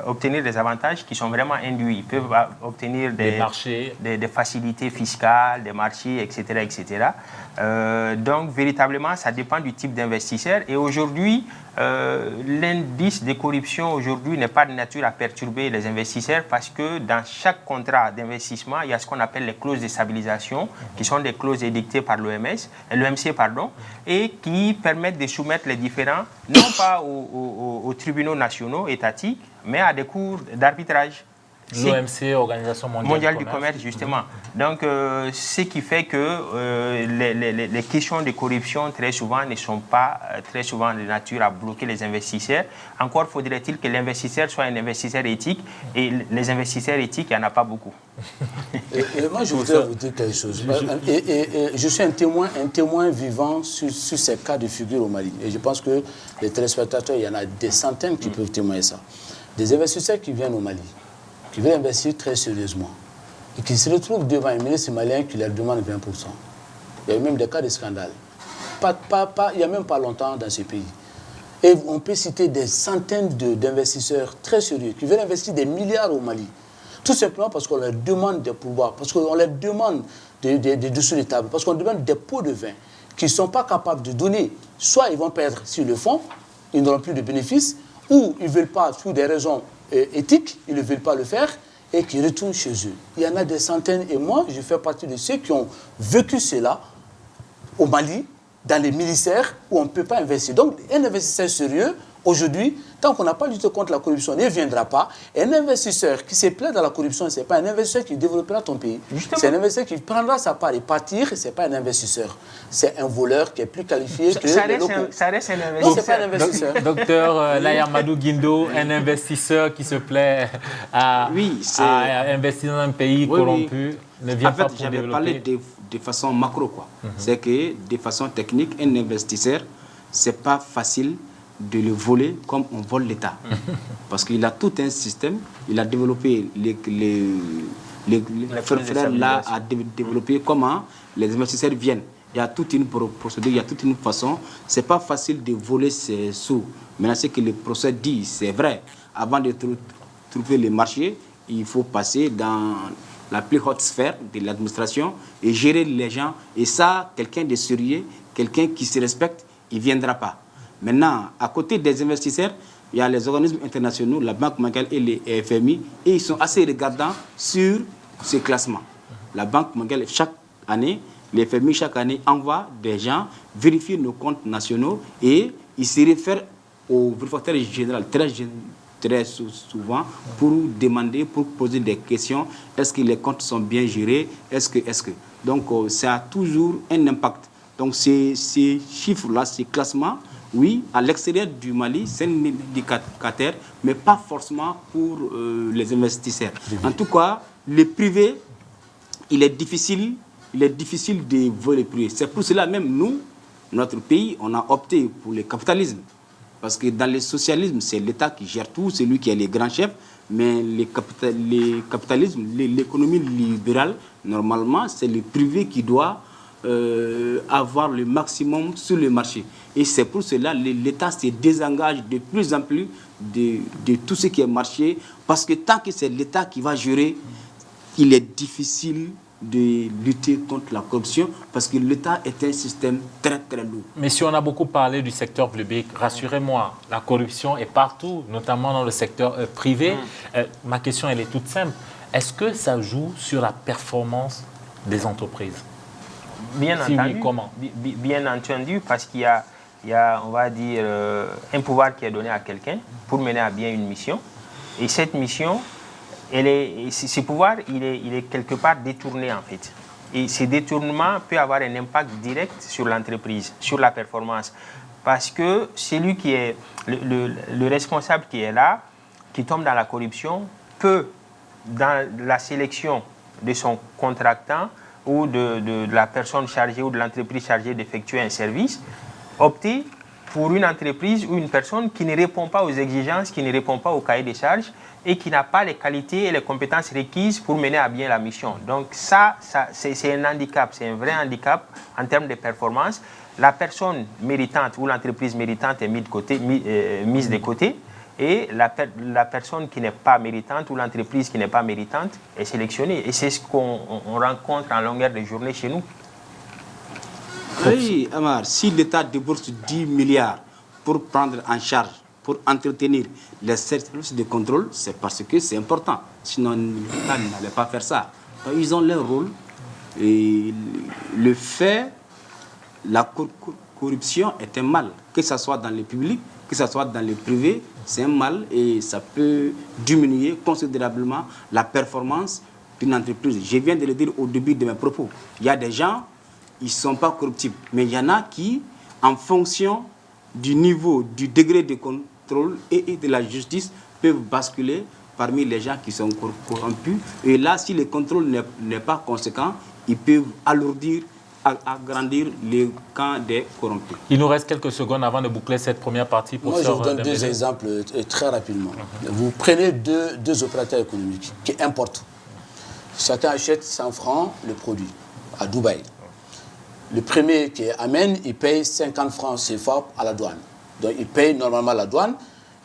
obtenir des avantages qui sont vraiment induits. Ils peuvent obtenir des marchés, des facilités fiscales, des marchés, etc. etc. Donc, véritablement, ça dépend du type d'investisseur. Et aujourd'hui, l'indice de corruption aujourd'hui n'est pas de nature à perturber les investisseurs parce que dans chaque contrat d'investissement, il y a ce qu'on appelle les clauses de stabilisation, qui sont des clauses édictées par l'OMC, et qui permettent de soumettre les différends, non pas aux tribunaux nationaux étatiques, mais à des cours d'arbitrage. L'OMC, Organisation mondiale du commerce, justement. Donc, ce qui fait que les questions de corruption, très souvent, ne sont pas très souvent de nature à bloquer les investisseurs. Encore faudrait-il que l'investisseur soit un investisseur éthique, et les investisseurs éthiques, il n'y en a pas beaucoup. Et moi, je voudrais vous dire quelque chose. Je suis un témoin vivant sur ces cas de figure au Mali. Et je pense que les téléspectateurs, il y en a des centaines qui peuvent témoigner ça. Des investisseurs qui viennent au Mali, qui veulent investir très sérieusement et qui se retrouvent devant un ministre malien qui leur demande 20%. Il y a eu même des cas de scandale. Il n'y a même pas longtemps dans ce pays. Et on peut citer des centaines d'investisseurs très sérieux qui veulent investir des milliards au Mali. Tout simplement parce qu'on leur demande des pouvoirs, parce qu'on leur demande des dessous de table, parce qu'on demande des pots de vin qu'ils ne sont pas capables de donner. Soit ils vont perdre sur le fond, ils n'auront plus de bénéfices, ou ils ne veulent pas, pour des raisons éthiques, ils ne veulent pas le faire et qui retournent chez eux. Il y en a des centaines et moi, je fais partie de ceux qui ont vécu cela au Mali, dans les ministères où on ne peut pas investir. Donc, un investisseur sérieux, aujourd'hui, tant qu'on n'a pas lutté contre la corruption, ne viendra pas. Et un investisseur qui se plaît dans la corruption, ce n'est pas un investisseur qui développera ton pays. C'est un investisseur qui prendra sa part et partir, ce n'est pas un investisseur. C'est un voleur qui est plus qualifié que les locaux. Ça reste un investisseur. Non, ce n'est pas un investisseur. Docteur Layamadou Guindo, un investisseur qui se plaît à investir dans un pays corrompu, ne vient pas pour développer. J'avais parlé de façon macro, quoi. C'est que de façon technique, un investisseur, ce n'est pas facile de le voler comme on vole l'État. Parce qu'il a tout un système, il a développé les frères là, a développé comment les investisseurs viennent. il y a toute une procédure, il y a toute une façon. Ce n'est pas facile de voler ses sous. Maintenant, ce que le procès dit, c'est vrai. Avant de trouver le marché, il faut passer dans la plus haute sphère de l'administration et gérer les gens. Et ça, quelqu'un de sérieux, quelqu'un qui se respecte, il ne viendra pas. Maintenant, à côté des investisseurs, il y a les organismes internationaux, la Banque mondiale et les FMI, et ils sont assez regardants sur ces classements. La Banque mondiale, chaque année, les FMI, chaque année, envoient des gens vérifier nos comptes nationaux et ils se réfèrent au vérificateur général très souvent pour demander, pour poser des questions. Est-ce que les comptes sont bien gérés? Est-ce que... Donc, ça a toujours un impact. Donc, ces chiffres-là, ces classements, oui, à l'extérieur du Mali, c'est un indicateur, mais pas forcément pour les investisseurs. En tout cas, le privé, il est difficile de voler le privé. C'est pour cela même, nous, notre pays, on a opté pour le capitalisme. Parce que dans le socialisme, c'est l'État qui gère tout, c'est lui qui est le grand chef. Mais le capitalisme, l'économie libérale, normalement, c'est le privé qui doit avoir le maximum sur le marché. Et c'est pour cela que l'État se désengage de plus en plus de tout ce qui est marché. Parce que tant que c'est l'État qui va gérer, il est difficile de lutter contre la corruption parce que l'État est un système très très lourd. Mais si on a beaucoup parlé du secteur public, rassurez-moi, la corruption est partout, notamment dans le secteur privé. Ma question, elle est toute simple. Est-ce que ça joue sur la performance des entreprises? Bien entendu. Oui, comment? Bien entendu, parce qu'il y a, on va dire, un pouvoir qui est donné à quelqu'un pour mener à bien une mission. Et cette mission, ce pouvoir, il est quelque part détourné en fait. Et ce détournement peut avoir un impact direct sur l'entreprise, sur la performance. Parce que celui qui est le responsable qui est là, qui tombe dans la corruption, peut, dans la sélection de son contractant ou de la personne chargée ou de l'entreprise chargée d'effectuer un service, opter pour une entreprise ou une personne qui ne répond pas aux exigences, qui ne répond pas au cahier des charges et qui n'a pas les qualités et les compétences requises pour mener à bien la mission. Donc ça c'est un handicap, c'est un vrai handicap en termes de performance. La personne méritante ou l'entreprise méritante est mise de côté et la personne qui n'est pas méritante ou l'entreprise qui n'est pas méritante est sélectionnée. Et c'est ce qu'on rencontre en longueur de journée chez nous. Oui, Amar, si l'État débourse 10 milliards pour prendre en charge, pour entretenir les services de contrôle, c'est parce que c'est important. Sinon, l'État n'allait pas faire ça. Donc, ils ont leur rôle. Et le fait, la corruption est un mal. Que ce soit dans le public, que ce soit dans le privé, c'est un mal et ça peut diminuer considérablement la performance d'une entreprise. Je viens de le dire au début de mes propos. Il y a des gens, ils ne sont pas corruptibles. Mais il y en a qui, en fonction du niveau, du degré de contrôle et de la justice, peuvent basculer parmi les gens qui sont corrompus. Et là, si le contrôle n'est pas conséquent, ils peuvent alourdir, agrandir le camp des corrompus. Il nous reste quelques secondes avant de boucler cette première partie. Moi, je vous donne deux exemples très rapidement. Vous prenez deux opérateurs économiques qui importent. Chacun achète 100 francs le produit à Dubaï. Le premier qui amène, il paye 50 francs CFA à la douane. Donc il paye normalement la douane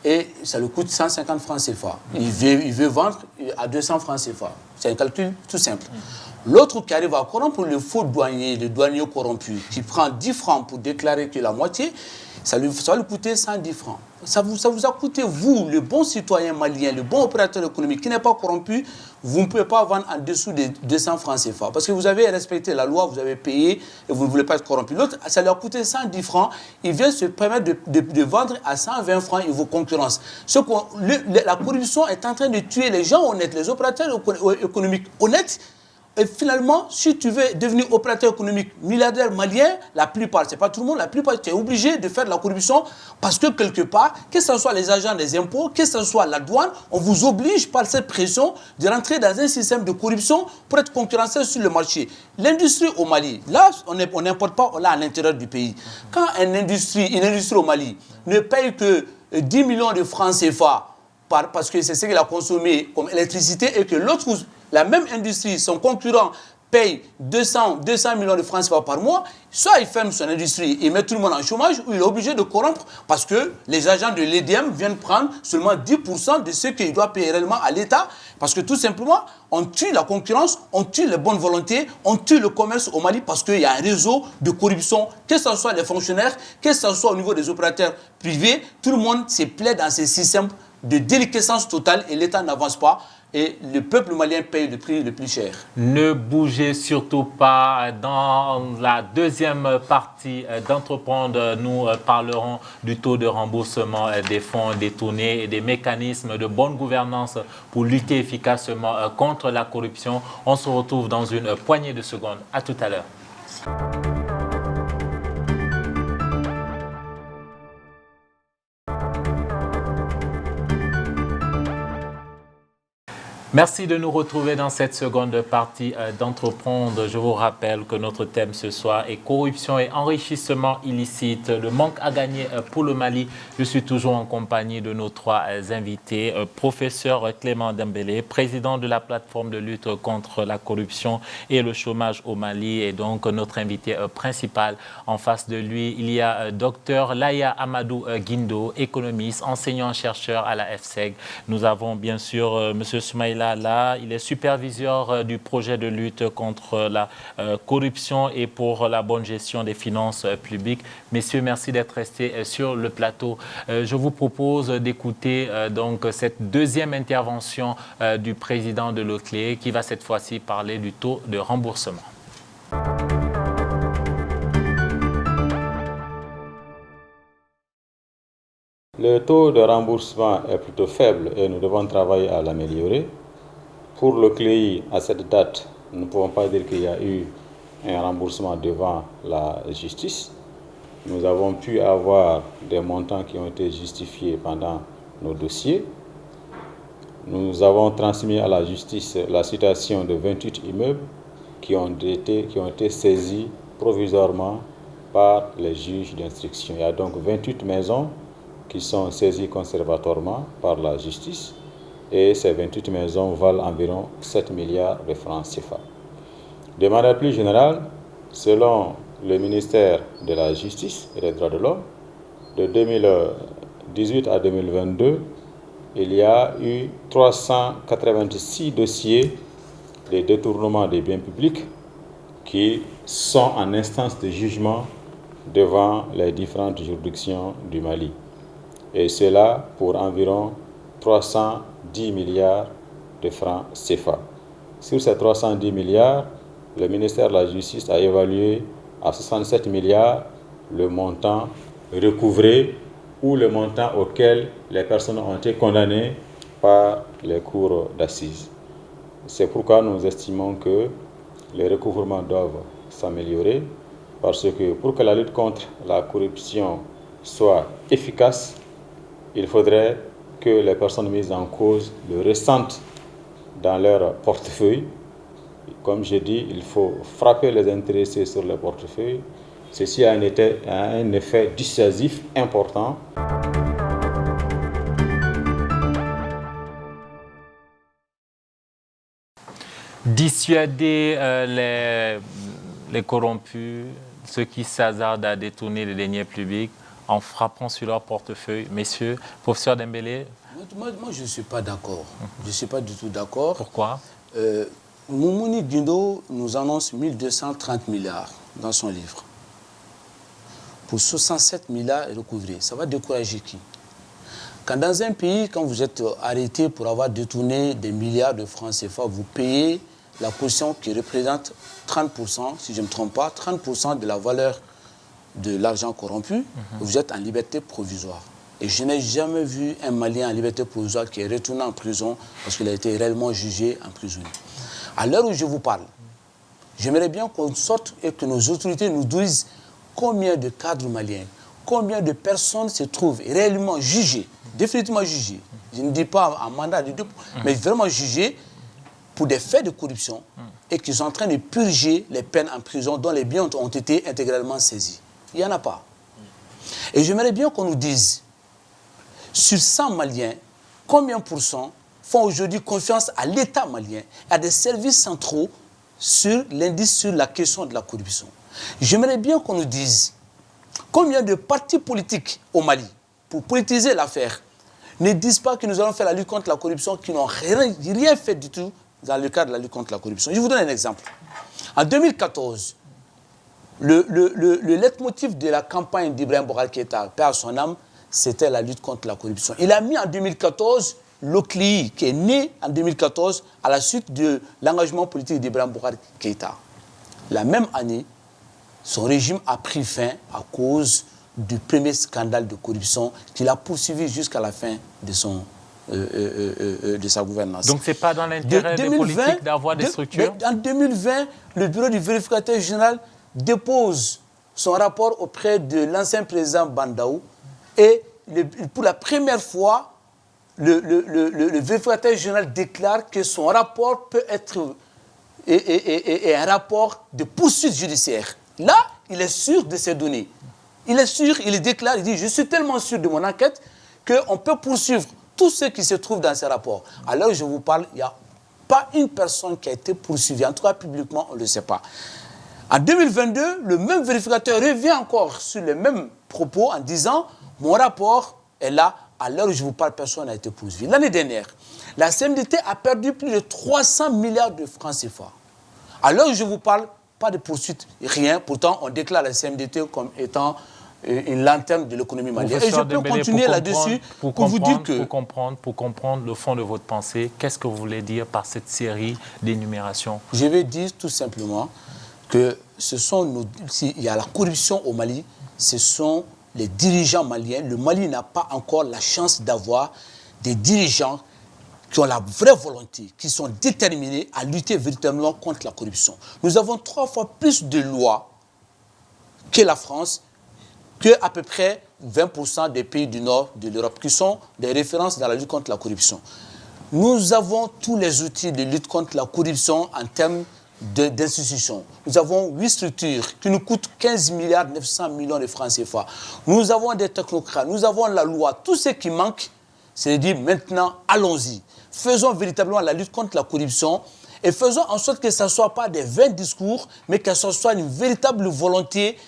et ça lui coûte 150 francs CFA. Il veut vendre à 200 francs CFA. C'est un calcul tout simple. L'autre qui arrive à corrompre le faux douanier, le douanier corrompu, qui prend 10 francs pour déclarer que la moitié, ça va lui coûter 110 francs. Ça vous a coûté, vous, le bon citoyen malien, le bon opérateur économique qui n'est pas corrompu, vous ne pouvez pas vendre en dessous de 200 francs CFA. Parce que vous avez respecté la loi, vous avez payé et vous ne voulez pas être corrompu. L'autre, ça lui a coûté 110 francs, il vient se permettre de vendre à 120 francs et vos concurrences. La corruption est en train de tuer les gens honnêtes, les opérateurs économiques honnêtes. Et finalement, si tu veux devenir opérateur économique milliardaire malien, la plupart, ce n'est pas tout le monde, la plupart, tu es obligé de faire de la corruption parce que quelque part, que ce soit les agents des impôts, que ce soit la douane, on vous oblige par cette pression de rentrer dans un système de corruption pour être concurrentiel sur le marché. L'industrie au Mali, là, on n'importe pas là à l'intérieur du pays. Quand une industrie au Mali ne paye que 10 millions de francs CFA parce que c'est ce qu'elle a consommé comme électricité et que l'autre, la même industrie, son concurrent, paye 200 millions de francs CFA par mois, soit il ferme son industrie et met tout le monde en chômage, ou il est obligé de corrompre parce que les agents de l'EDM viennent prendre seulement 10% de ce qu'il doit payer réellement à l'État, parce que tout simplement, on tue la concurrence, on tue les bonnes volontés, on tue le commerce au Mali parce qu'il y a un réseau de corruption, que ce soit les fonctionnaires, que ce soit au niveau des opérateurs privés, tout le monde se plaît dans ces systèmes de déliquescence totale et l'État n'avance pas. Et le peuple malien paye le prix le plus cher. Ne bougez surtout pas. Dans la deuxième partie d'Entreprendre, nous parlerons du taux de remboursement des fonds détournés et des mécanismes de bonne gouvernance pour lutter efficacement contre la corruption. On se retrouve dans une poignée de secondes. À tout à l'heure. Merci de nous retrouver dans cette seconde partie d'Entreprendre. Je vous rappelle que notre thème ce soir est corruption et enrichissement illicite, le manque à gagner pour le Mali. Je suis toujours en compagnie de nos trois invités. Professeur Clément Dembélé, président de la plateforme de lutte contre la corruption et le chômage au Mali, et donc notre invité principal. En face de lui, il y a Dr Laya Amadou Guindo, économiste, enseignant-chercheur à la FSEG. Nous avons bien sûr M. Soumaïla là, il est superviseur du projet de lutte contre la corruption et pour la bonne gestion des finances publiques. Messieurs, merci d'être restés sur le plateau. Je vous propose d'écouter donc cette deuxième intervention du président de l'OCLE qui va cette fois-ci parler du taux de remboursement. Le taux de remboursement est plutôt faible et nous devons travailler à l'améliorer. Pour le CLEI, à cette date, nous ne pouvons pas dire qu'il y a eu un remboursement devant la justice. Nous avons pu avoir des montants qui ont été justifiés pendant nos dossiers. Nous avons transmis à la justice la citation de 28 immeubles qui ont été saisis provisoirement par les juges d'instruction. Il y a donc 28 maisons qui sont saisies conservatoirement par la justice. Et ces 28 maisons valent environ 7 milliards de francs CFA. De manière plus générale, selon le ministère de la Justice et des Droits de l'Homme, de 2018 à 2022, il y a eu 386 dossiers de détournement des biens publics qui sont en instance de jugement devant les différentes juridictions du Mali. Et cela pour environ 310 milliards de francs CFA. Sur ces 310 milliards, le ministère de la Justice a évalué à 67 milliards le montant recouvré ou le montant auquel les personnes ont été condamnées par les cours d'assises. C'est pourquoi nous estimons que les recouvrements doivent s'améliorer parce que pour que la lutte contre la corruption soit efficace, il faudrait que les personnes mises en cause le ressentent dans leur portefeuille. Comme j'ai dit, il faut frapper les intéressés sur le portefeuille. Ceci a un effet dissuasif important. Dissuader les corrompus, ceux qui s'hasardent à détourner les deniers publics, en frappant sur leur portefeuille. Messieurs, professeur Dembélé. Moi, je ne suis pas d'accord. Je ne suis pas du tout d'accord. Pourquoi Moumouni Guindo nous annonce 1230 milliards dans son livre. Pour 67 milliards recouvrés, ça va décourager qui? Quand dans un pays, quand vous êtes arrêté pour avoir détourné des milliards de francs CFA, vous payez la caution qui représente 30%, si je ne me trompe pas, 30% de la valeur de l'argent corrompu, vous êtes en liberté provisoire. Et je n'ai jamais vu un Malien en liberté provisoire qui est retourné en prison parce qu'il a été réellement jugé emprisonné. À l'heure où je vous parle, j'aimerais bien qu'on sorte et que nos autorités nous disent combien de cadres maliens, combien de personnes se trouvent réellement jugées, définitivement jugées. Je ne dis pas en mandat de dépôt, mais vraiment jugées pour des faits de corruption et qui sont en train de purger les peines en prison dont les biens ont été intégralement saisis. Il n'y en a pas. Et j'aimerais bien qu'on nous dise, sur 100 Maliens, combien % font aujourd'hui confiance à l'État malien, à des services centraux sur l'indice sur la question de la corruption. J'aimerais bien qu'on nous dise combien de partis politiques au Mali, pour politiser l'affaire, ne disent pas que nous allons faire la lutte contre la corruption, qui n'ont rien fait du tout dans le cadre de la lutte contre la corruption. Je vous donne un exemple. En 2014, le leitmotiv de la campagne d'Ibrahim Boubacar Keïta, paix à son âme, c'était la lutte contre la corruption. Il a mis en 2014 l'OCLI, qui est né en 2014 à la suite de l'engagement politique d'Ibrahim Boubacar Keïta. La même année, son régime a pris fin à cause du premier scandale de corruption qu'il a poursuivi jusqu'à la fin de sa gouvernance. Donc ce n'est pas dans l'intérêt des politiques d'avoir des structures? En 2020, le bureau du vérificateur général dépose son rapport auprès de l'ancien président Bandaou et pour la première fois, le vérificateur général déclare que son rapport peut être un rapport de poursuite judiciaire. Là, il est sûr de ses données. Il est sûr, il déclare, il dit, je suis tellement sûr de mon enquête qu'on peut poursuivre tout ce qui se trouve dans ces rapports. Alors, je vous parle, il n'y a pas une personne qui a été poursuivie, en tout cas publiquement, on ne le sait pas. En 2022, le même vérificateur revient encore sur les mêmes propos en disant, mon rapport est là, à l'heure où je vous parle, personne n'a été poursuivi. L'année dernière, la CMDT a perdu plus de 300 milliards de francs CFA. À l'heure où je vous parle, pas de poursuite, rien. Pourtant, on déclare la CMDT comme étant une lanterne de l'économie malienne. Et je peux continuer là-dessus pour vous dire que... Pour comprendre le fond de votre pensée, qu'est-ce que vous voulez dire par cette série d'énumérations? Je vais dire tout simplement que s'il y a la corruption au Mali, ce sont les dirigeants maliens. Le Mali n'a pas encore la chance d'avoir des dirigeants qui ont la vraie volonté, qui sont déterminés à lutter véritablement contre la corruption. Nous avons 3 fois plus de lois que la France, que à peu près 20% des pays du nord de l'Europe, qui sont des références dans la lutte contre la corruption. Nous avons tous les outils de lutte contre la corruption en termes d'institutions. Nous avons 8 structures qui nous coûtent 15 milliards 900 millions de francs CFA. Nous avons des technocrates, nous avons la loi. Tout ce qui manque, c'est de dire maintenant, allons-y. Faisons véritablement la lutte contre la corruption et faisons en sorte que ce ne soit pas des vains discours, mais que ce soit une véritable volonté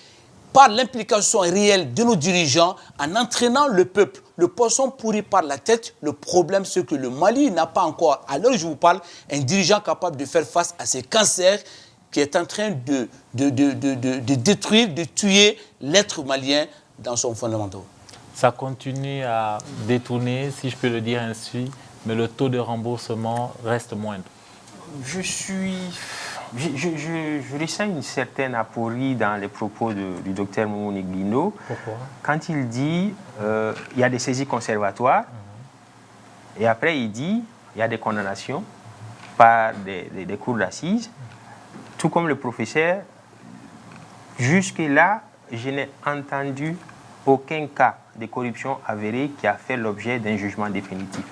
par l'implication réelle de nos dirigeants en entraînant le peuple. Le poisson pourri par la tête, le problème c'est que le Mali n'a pas encore, à l'heure où je vous parle, un dirigeant capable de faire face à ces cancers qui est en train de détruire, de tuer l'être malien dans son fondamental. Ça continue à détourner, si je peux le dire ainsi, mais le taux de remboursement reste moindre. Je ressens une certaine aporie dans les propos du docteur Moumouni Guindo. Pourquoi? Quand il dit il y a des saisies conservatoires, et après il dit il y a des condamnations par des cours d'assises, tout comme le professeur, jusque-là, je n'ai entendu aucun cas de corruption avérée qui a fait l'objet d'un jugement définitif.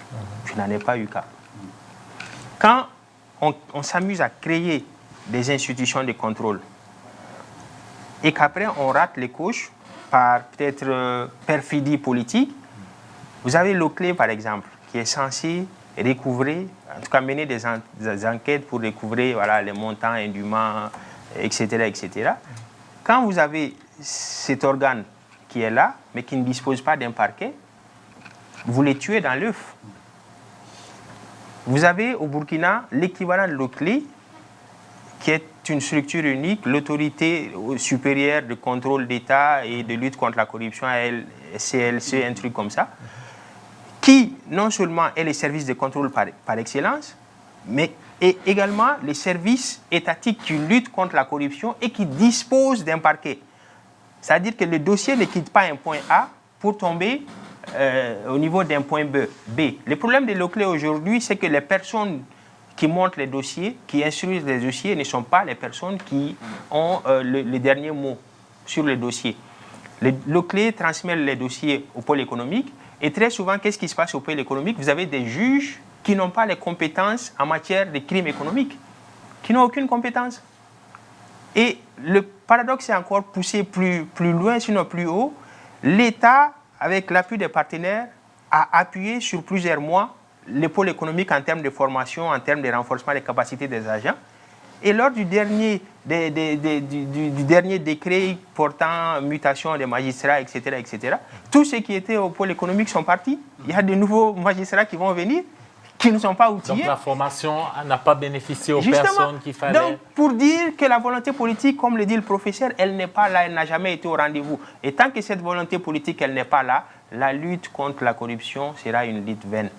Je n'en ai pas eu cas. Quand on s'amuse à créer des institutions de contrôle et qu'après on rate les couches par peut-être perfidie politique, vous avez l'OCLE par exemple qui est censé recouvrer, en tout cas mener des enquêtes pour découvrir les montants indûment, etc., etc. Quand vous avez cet organe qui est là, mais qui ne dispose pas d'un parquet, vous les tuez dans l'œuf. Vous avez au Burkina l'équivalent de l'OCLE, qui est une structure unique, l'autorité supérieure de contrôle d'État et de lutte contre la corruption, CLC, un truc comme ça, qui non seulement est les services de contrôle par excellence, mais est également les services étatiques qui luttent contre la corruption et qui disposent d'un parquet. C'est-à-dire que le dossier ne quitte pas un point A pour tomber au niveau d'un point B. Le problème de l'OCLE aujourd'hui, c'est que les personnes qui montent les dossiers, qui instruisent les dossiers, ne sont pas les personnes qui ont le dernier mot sur le dossier. L'OCLE transmet les dossiers au pôle économique et très souvent, qu'est-ce qui se passe au pôle économique? Vous avez des juges qui n'ont pas les compétences en matière de crimes économiques, qui n'ont aucune compétence. Et le paradoxe est encore poussé plus loin, sinon plus haut. L'État, avec l'appui des partenaires, a appuyé sur plusieurs mois les pôles économiques en termes de formation, en termes de renforcement des capacités des agents. Et lors du dernier, du dernier décret portant mutation des magistrats, etc., tous ceux qui étaient au pôle économique sont partis. Il y a de nouveaux magistrats qui vont venir, qui ne sont pas outillés. Donc la formation n'a pas bénéficié aux Justement, personnes qu'il fallait. Donc, pour dire que la volonté politique, comme le dit le professeur, elle n'est pas là, elle n'a jamais été au rendez-vous. Et tant que cette volonté politique, elle n'est pas là, la lutte contre la corruption sera une lutte vaine.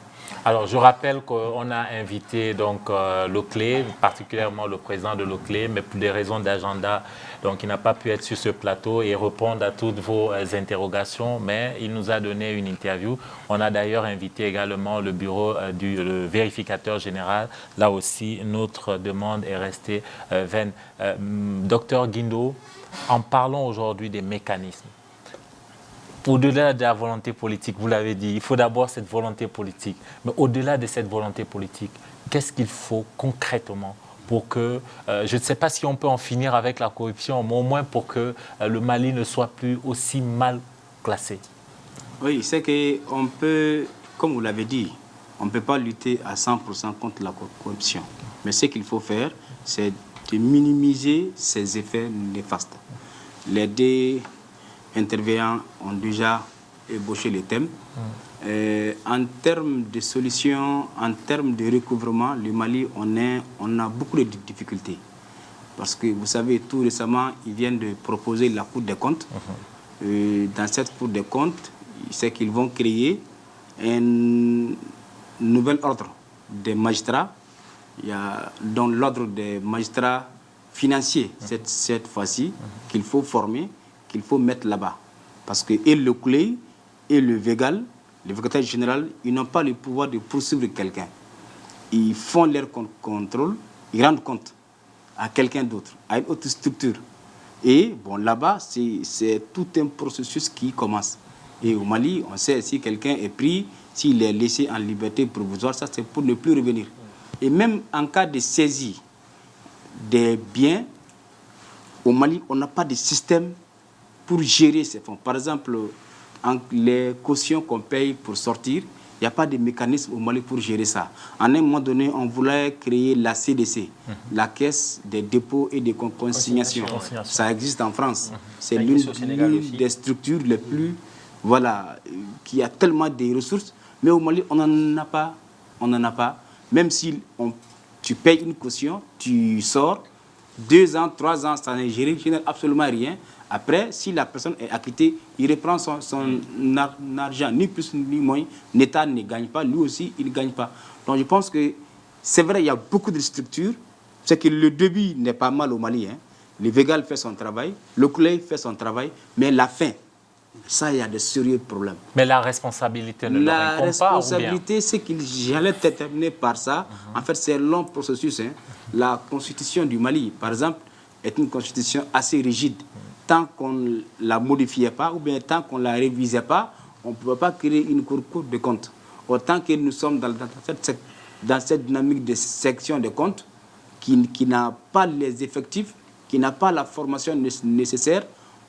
Alors, je rappelle qu'on a invité donc l'OCLE, particulièrement le président de l'OCLE, mais pour des raisons d'agenda, donc il n'a pas pu être sur ce plateau et répondre à toutes vos interrogations, mais il nous a donné une interview. On a d'ailleurs invité également le bureau du vérificateur général. Là aussi, notre demande est restée vaine. Docteur Guindo, en parlant aujourd'hui des mécanismes, au-delà de la volonté politique, vous l'avez dit, il faut d'abord cette volonté politique. Mais au-delà de cette volonté politique, qu'est-ce qu'il faut concrètement pour que, je ne sais pas si on peut en finir avec la corruption, mais au moins pour que le Mali ne soit plus aussi mal classé? Oui, c'est qu'on peut, comme vous l'avez dit, on ne peut pas lutter à 100% contre la corruption. Mais ce qu'il faut faire, c'est de minimiser ses effets néfastes. Les deux intervenants ont déjà ébauché les thèmes. En termes de solutions, en termes de recouvrement, le Mali, on a beaucoup de difficultés. Parce que vous savez, tout récemment, ils viennent de proposer la Cour des comptes. Dans cette Cour des comptes, c'est qu'ils vont créer un nouvel ordre des magistrats, dont l'ordre des magistrats financiers, cette fois-ci, qu'il faut former, qu'il faut mettre là-bas. Parce que et le CLEI et le VÉGAL, le vérificateur général, ils n'ont pas le pouvoir de poursuivre quelqu'un. Ils font leur contrôle, ils rendent compte à quelqu'un d'autre, à une autre structure. Et bon, là-bas, c'est tout un processus qui commence. Et au Mali, on sait si quelqu'un est pris, s'il est laissé en liberté provisoire, ça c'est pour ne plus revenir. Et même en cas de saisie des biens, au Mali, on n'a pas de système pour gérer ces fonds. Par exemple, les cautions qu'on paye pour sortir, il n'y a pas de mécanisme au Mali pour gérer ça. À un moment donné, on voulait créer la CDC, la Caisse des dépôts et des consignations. Ça existe en France. C'est l'une des structures les plus, voilà, qui a tellement de ressources. Mais au Mali, on n'en a pas. On n'en a pas. Même si tu payes une caution, tu sors, 2 ans, 3 ans, ça ne génère absolument rien. Après, si la personne est acquittée, il reprend son argent, ni plus ni moins. L'État ne gagne pas, lui aussi, il ne gagne pas. Donc je pense que c'est vrai, il y a beaucoup de structures. C'est que le début n'est pas mal au Mali. Le VÉGAL fait son travail, le CLEI fait son travail, mais la fin, ça, il y a de sérieux problèmes. Mais la responsabilité ne leur incombe pas, ou bien? La responsabilité, c'est que j'allais terminer par ça. En fait, c'est un long processus. La constitution du Mali, par exemple, est une constitution assez rigide. Tant qu'on ne la modifiait pas, ou bien tant qu'on ne la révisait pas, on ne pouvait pas créer une cour de comptes. Autant que nous sommes dans cette dynamique de section de comptes qui n'a pas les effectifs, qui n'a pas la formation nécessaire,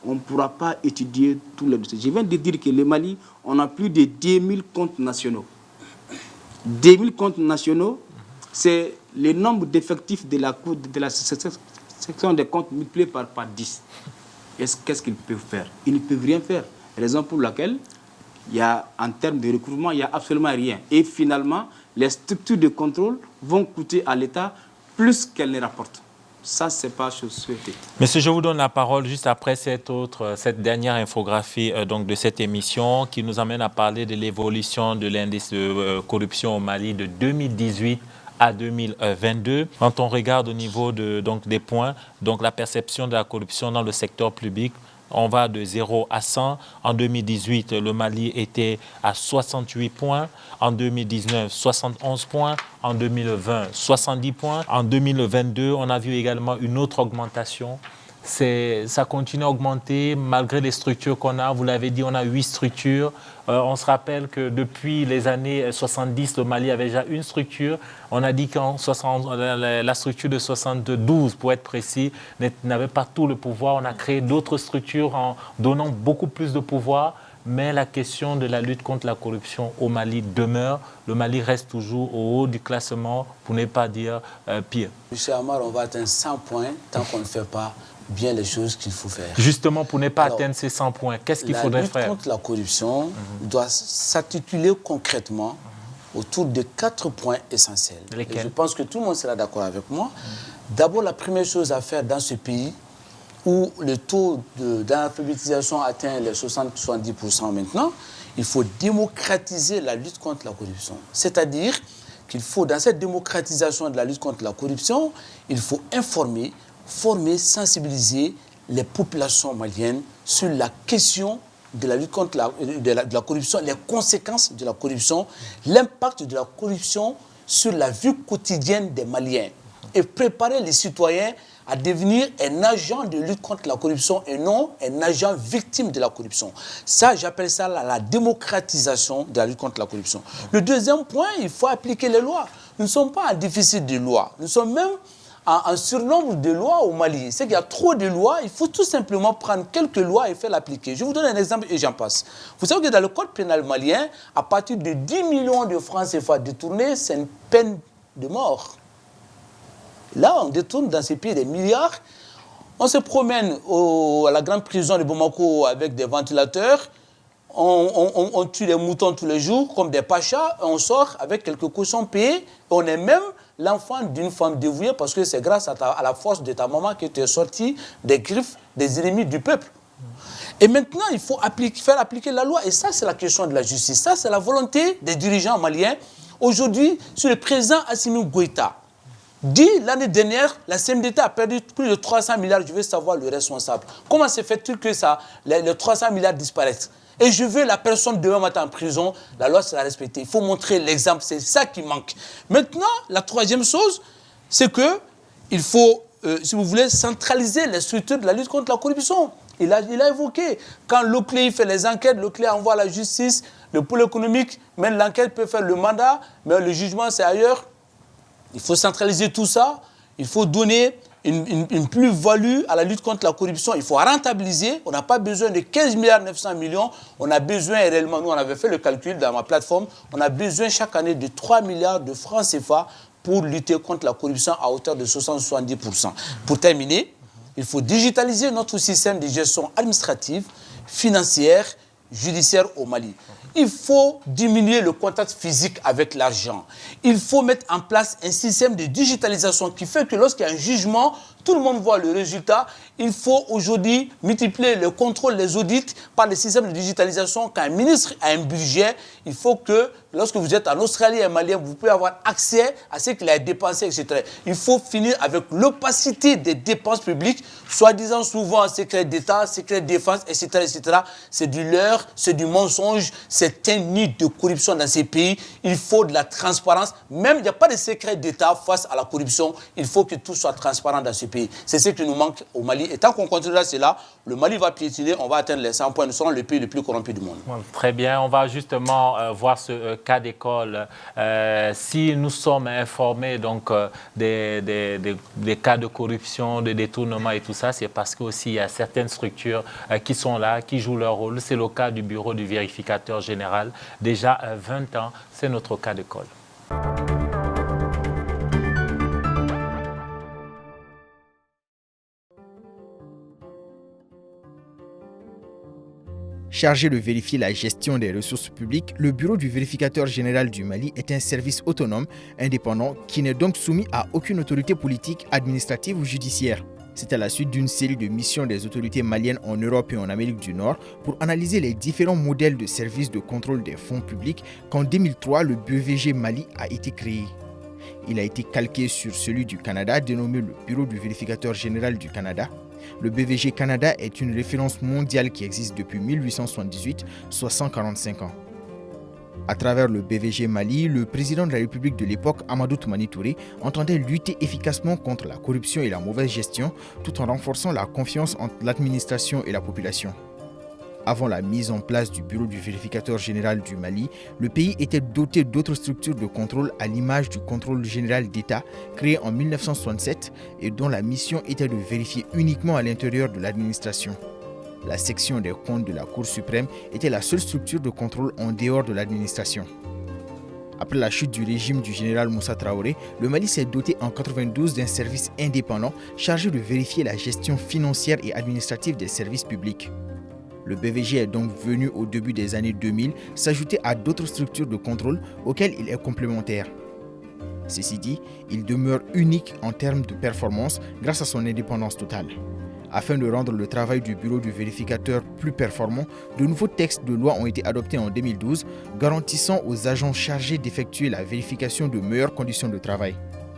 on ne pourra pas étudier tous les dossiers. Je viens de dire que le Mali, on a plus de 10 000 comptes nationaux. 10 000 comptes nationaux, c'est le nombre d'effectifs de la section des comptes multiplié par 10. Qu'est-ce qu'ils peuvent faire? Ils ne peuvent rien faire. Raison pour laquelle, en termes de recouvrement, il n'y a absolument rien. Et finalement, les structures de contrôle vont coûter à l'État plus qu'elles ne rapportent. Ça, ce n'est pas chose souhaitée. Monsieur, je vous donne la parole juste après cette dernière infographie donc de cette émission qui nous amène à parler de l'évolution de l'indice de corruption au Mali de 2018 à 2022. Quand on regarde au niveau des points, donc la perception de la corruption dans le secteur public, on va de 0 à 100. En 2018, le Mali était à 68 points. En 2019, 71 points. En 2020, 70 points. En 2022, on a vu également une autre augmentation. Ça continue à augmenter malgré les structures qu'on a. Vous l'avez dit, on a 8 structures. On se rappelle que depuis les années 70, le Mali avait déjà une structure. On a dit que la structure de 72, pour être précis, n'avait pas tout le pouvoir. On a créé d'autres structures en donnant beaucoup plus de pouvoir. mais la question de la lutte contre la corruption au Mali demeure. Le Mali reste toujours au haut du classement, pour ne pas dire pire. Monsieur Amar, on va atteindre 100 points tant qu'on ne fait pas bien les choses qu'il faut faire. Justement, pour ne pas atteindre ces 100 points, qu'est-ce qu'il faudrait faire? La lutte contre la corruption doit s'articuler concrètement autour de 4 points essentiels. Et je pense que tout le monde sera d'accord avec moi. D'abord, la première chose à faire dans ce pays, où le taux d'alphabétisation atteint les 60-70% maintenant, il faut démocratiser la lutte contre la corruption. C'est-à-dire qu'il faut, dans cette démocratisation de la lutte contre la corruption, il faut informer, former, sensibiliser les populations maliennes sur la question de la lutte contre la corruption, les conséquences de la corruption, l'impact de la corruption sur la vie quotidienne des Maliens et préparer les citoyens à devenir un agent de lutte contre la corruption et non un agent victime de la corruption. Ça, j'appelle ça la démocratisation de la lutte contre la corruption. Le deuxième point, il faut appliquer les lois. Nous ne sommes pas en déficit de lois. Nous sommes même en surnombre de lois au Mali. C'est qu'il y a trop de lois. Il faut tout simplement prendre quelques lois et faire l'appliquer. Je vous donne un exemple et j'en passe. Vous savez que dans le code pénal malien, à partir de 10 millions de francs CFA détournés, c'est une peine de mort. Là, on détourne dans ces pays des milliards. On se promène à la grande prison de Bamako avec des ventilateurs. On tue les moutons tous les jours comme des pachas. On sort avec quelques cautions payées. On est même l'enfant d'une femme dévouée parce que c'est grâce à la force de ta maman que tu es sorti des griffes des ennemis du peuple. Et maintenant, il faut faire appliquer la loi. Et ça, c'est la question de la justice. Ça, c'est la volonté des dirigeants maliens. Aujourd'hui, sur le président Assimi Goïta, dit l'année dernière, la CMDT a perdu plus de 300 milliards. Je veux savoir le responsable. Comment se fait-il que les 300 milliards disparaissent? Et je veux la personne demain matin en prison, la loi sera respectée. Il faut montrer l'exemple, c'est ça qui manque. Maintenant, la troisième chose, c'est qu'il faut, si vous voulez, centraliser les structures de la lutte contre la corruption. Il a évoqué, quand l'OCLEI fait les enquêtes, l'OCLEI envoie à la justice, le pôle économique mène l'enquête, peut faire le mandat, mais le jugement c'est ailleurs. Il faut centraliser tout ça, il faut donner une plus-value à la lutte contre la corruption. Il faut rentabiliser. On n'a pas besoin de 15 milliards 900 millions. On a besoin réellement, nous on avait fait le calcul dans ma plateforme, on a besoin chaque année de 3 milliards de francs CFA pour lutter contre la corruption à hauteur de 60-70%. Pour terminer, il faut digitaliser notre système de gestion administrative, financière, judiciaire au Mali. Il faut diminuer le contact physique avec l'argent. Il faut mettre en place un système de digitalisation qui fait que lorsqu'il y a un jugement, tout le monde voit le résultat. Il faut aujourd'hui multiplier le contrôle, les audits par le système de digitalisation. Quand un ministre a un budget, il faut que lorsque vous êtes en Australie et Malien, vous pouvez avoir accès à ce qu'il a dépensé, etc. Il faut finir avec l'opacité des dépenses publiques, soi-disant souvent secret d'État, secret de défense, etc. etc. C'est du leurre, c'est du mensonge, c'est un nid de corruption dans ces pays. Il faut de la transparence. Même il n'y a pas de secret d'État face à la corruption. Il faut que tout soit transparent dans ce pays. C'est ce qui nous manque au Mali. Et tant qu'on continuera cela, le Mali va piétiner, on va atteindre les 100 points. Nous serons le pays le plus corrompu du monde. Très bien. On va justement voir ce cas d'école. Si nous sommes informés donc, des cas de corruption, de détournement et tout ça, c'est parce qu'il y a certaines structures qui sont là, qui jouent leur rôle. C'est le cas du bureau du vérificateur général. Déjà 20 ans, c'est notre cas d'école. Chargé de vérifier la gestion des ressources publiques, le Bureau du vérificateur général du Mali est un service autonome, indépendant, qui n'est donc soumis à aucune autorité politique, administrative ou judiciaire. C'est à la suite d'une série de missions des autorités maliennes en Europe et en Amérique du Nord pour analyser les différents modèles de services de contrôle des fonds publics qu'en 2003, le BVG Mali a été créé. Il a été calqué sur celui du Canada, dénommé le Bureau du vérificateur général du Canada. Le BVG Canada est une référence mondiale qui existe depuis 1878, soit 145 ans. À travers le BVG Mali, le président de la République de l'époque, Amadou Toumani Touré, entendait lutter efficacement contre la corruption et la mauvaise gestion, tout en renforçant la confiance entre l'administration et la population. Avant la mise en place du Bureau du vérificateur général du Mali, le pays était doté d'autres structures de contrôle à l'image du contrôle général d'État, créé en 1967 et dont la mission était de vérifier uniquement à l'intérieur de l'administration. La section des comptes de la Cour suprême était la seule structure de contrôle en dehors de l'administration. Après la chute du régime du général Moussa Traoré, le Mali s'est doté en 1992 d'un service indépendant chargé de vérifier la gestion financière et administrative des services publics. Le BVG est donc venu au début des années 2000 s'ajouter à d'autres structures de contrôle auxquelles il est complémentaire. Ceci dit, il demeure unique en termes de performance grâce à son indépendance totale. Afin de rendre le travail du bureau du vérificateur plus performant, de nouveaux textes de loi ont été adoptés en 2012, garantissant aux agents chargés d'effectuer la vérification de meilleures conditions de travail.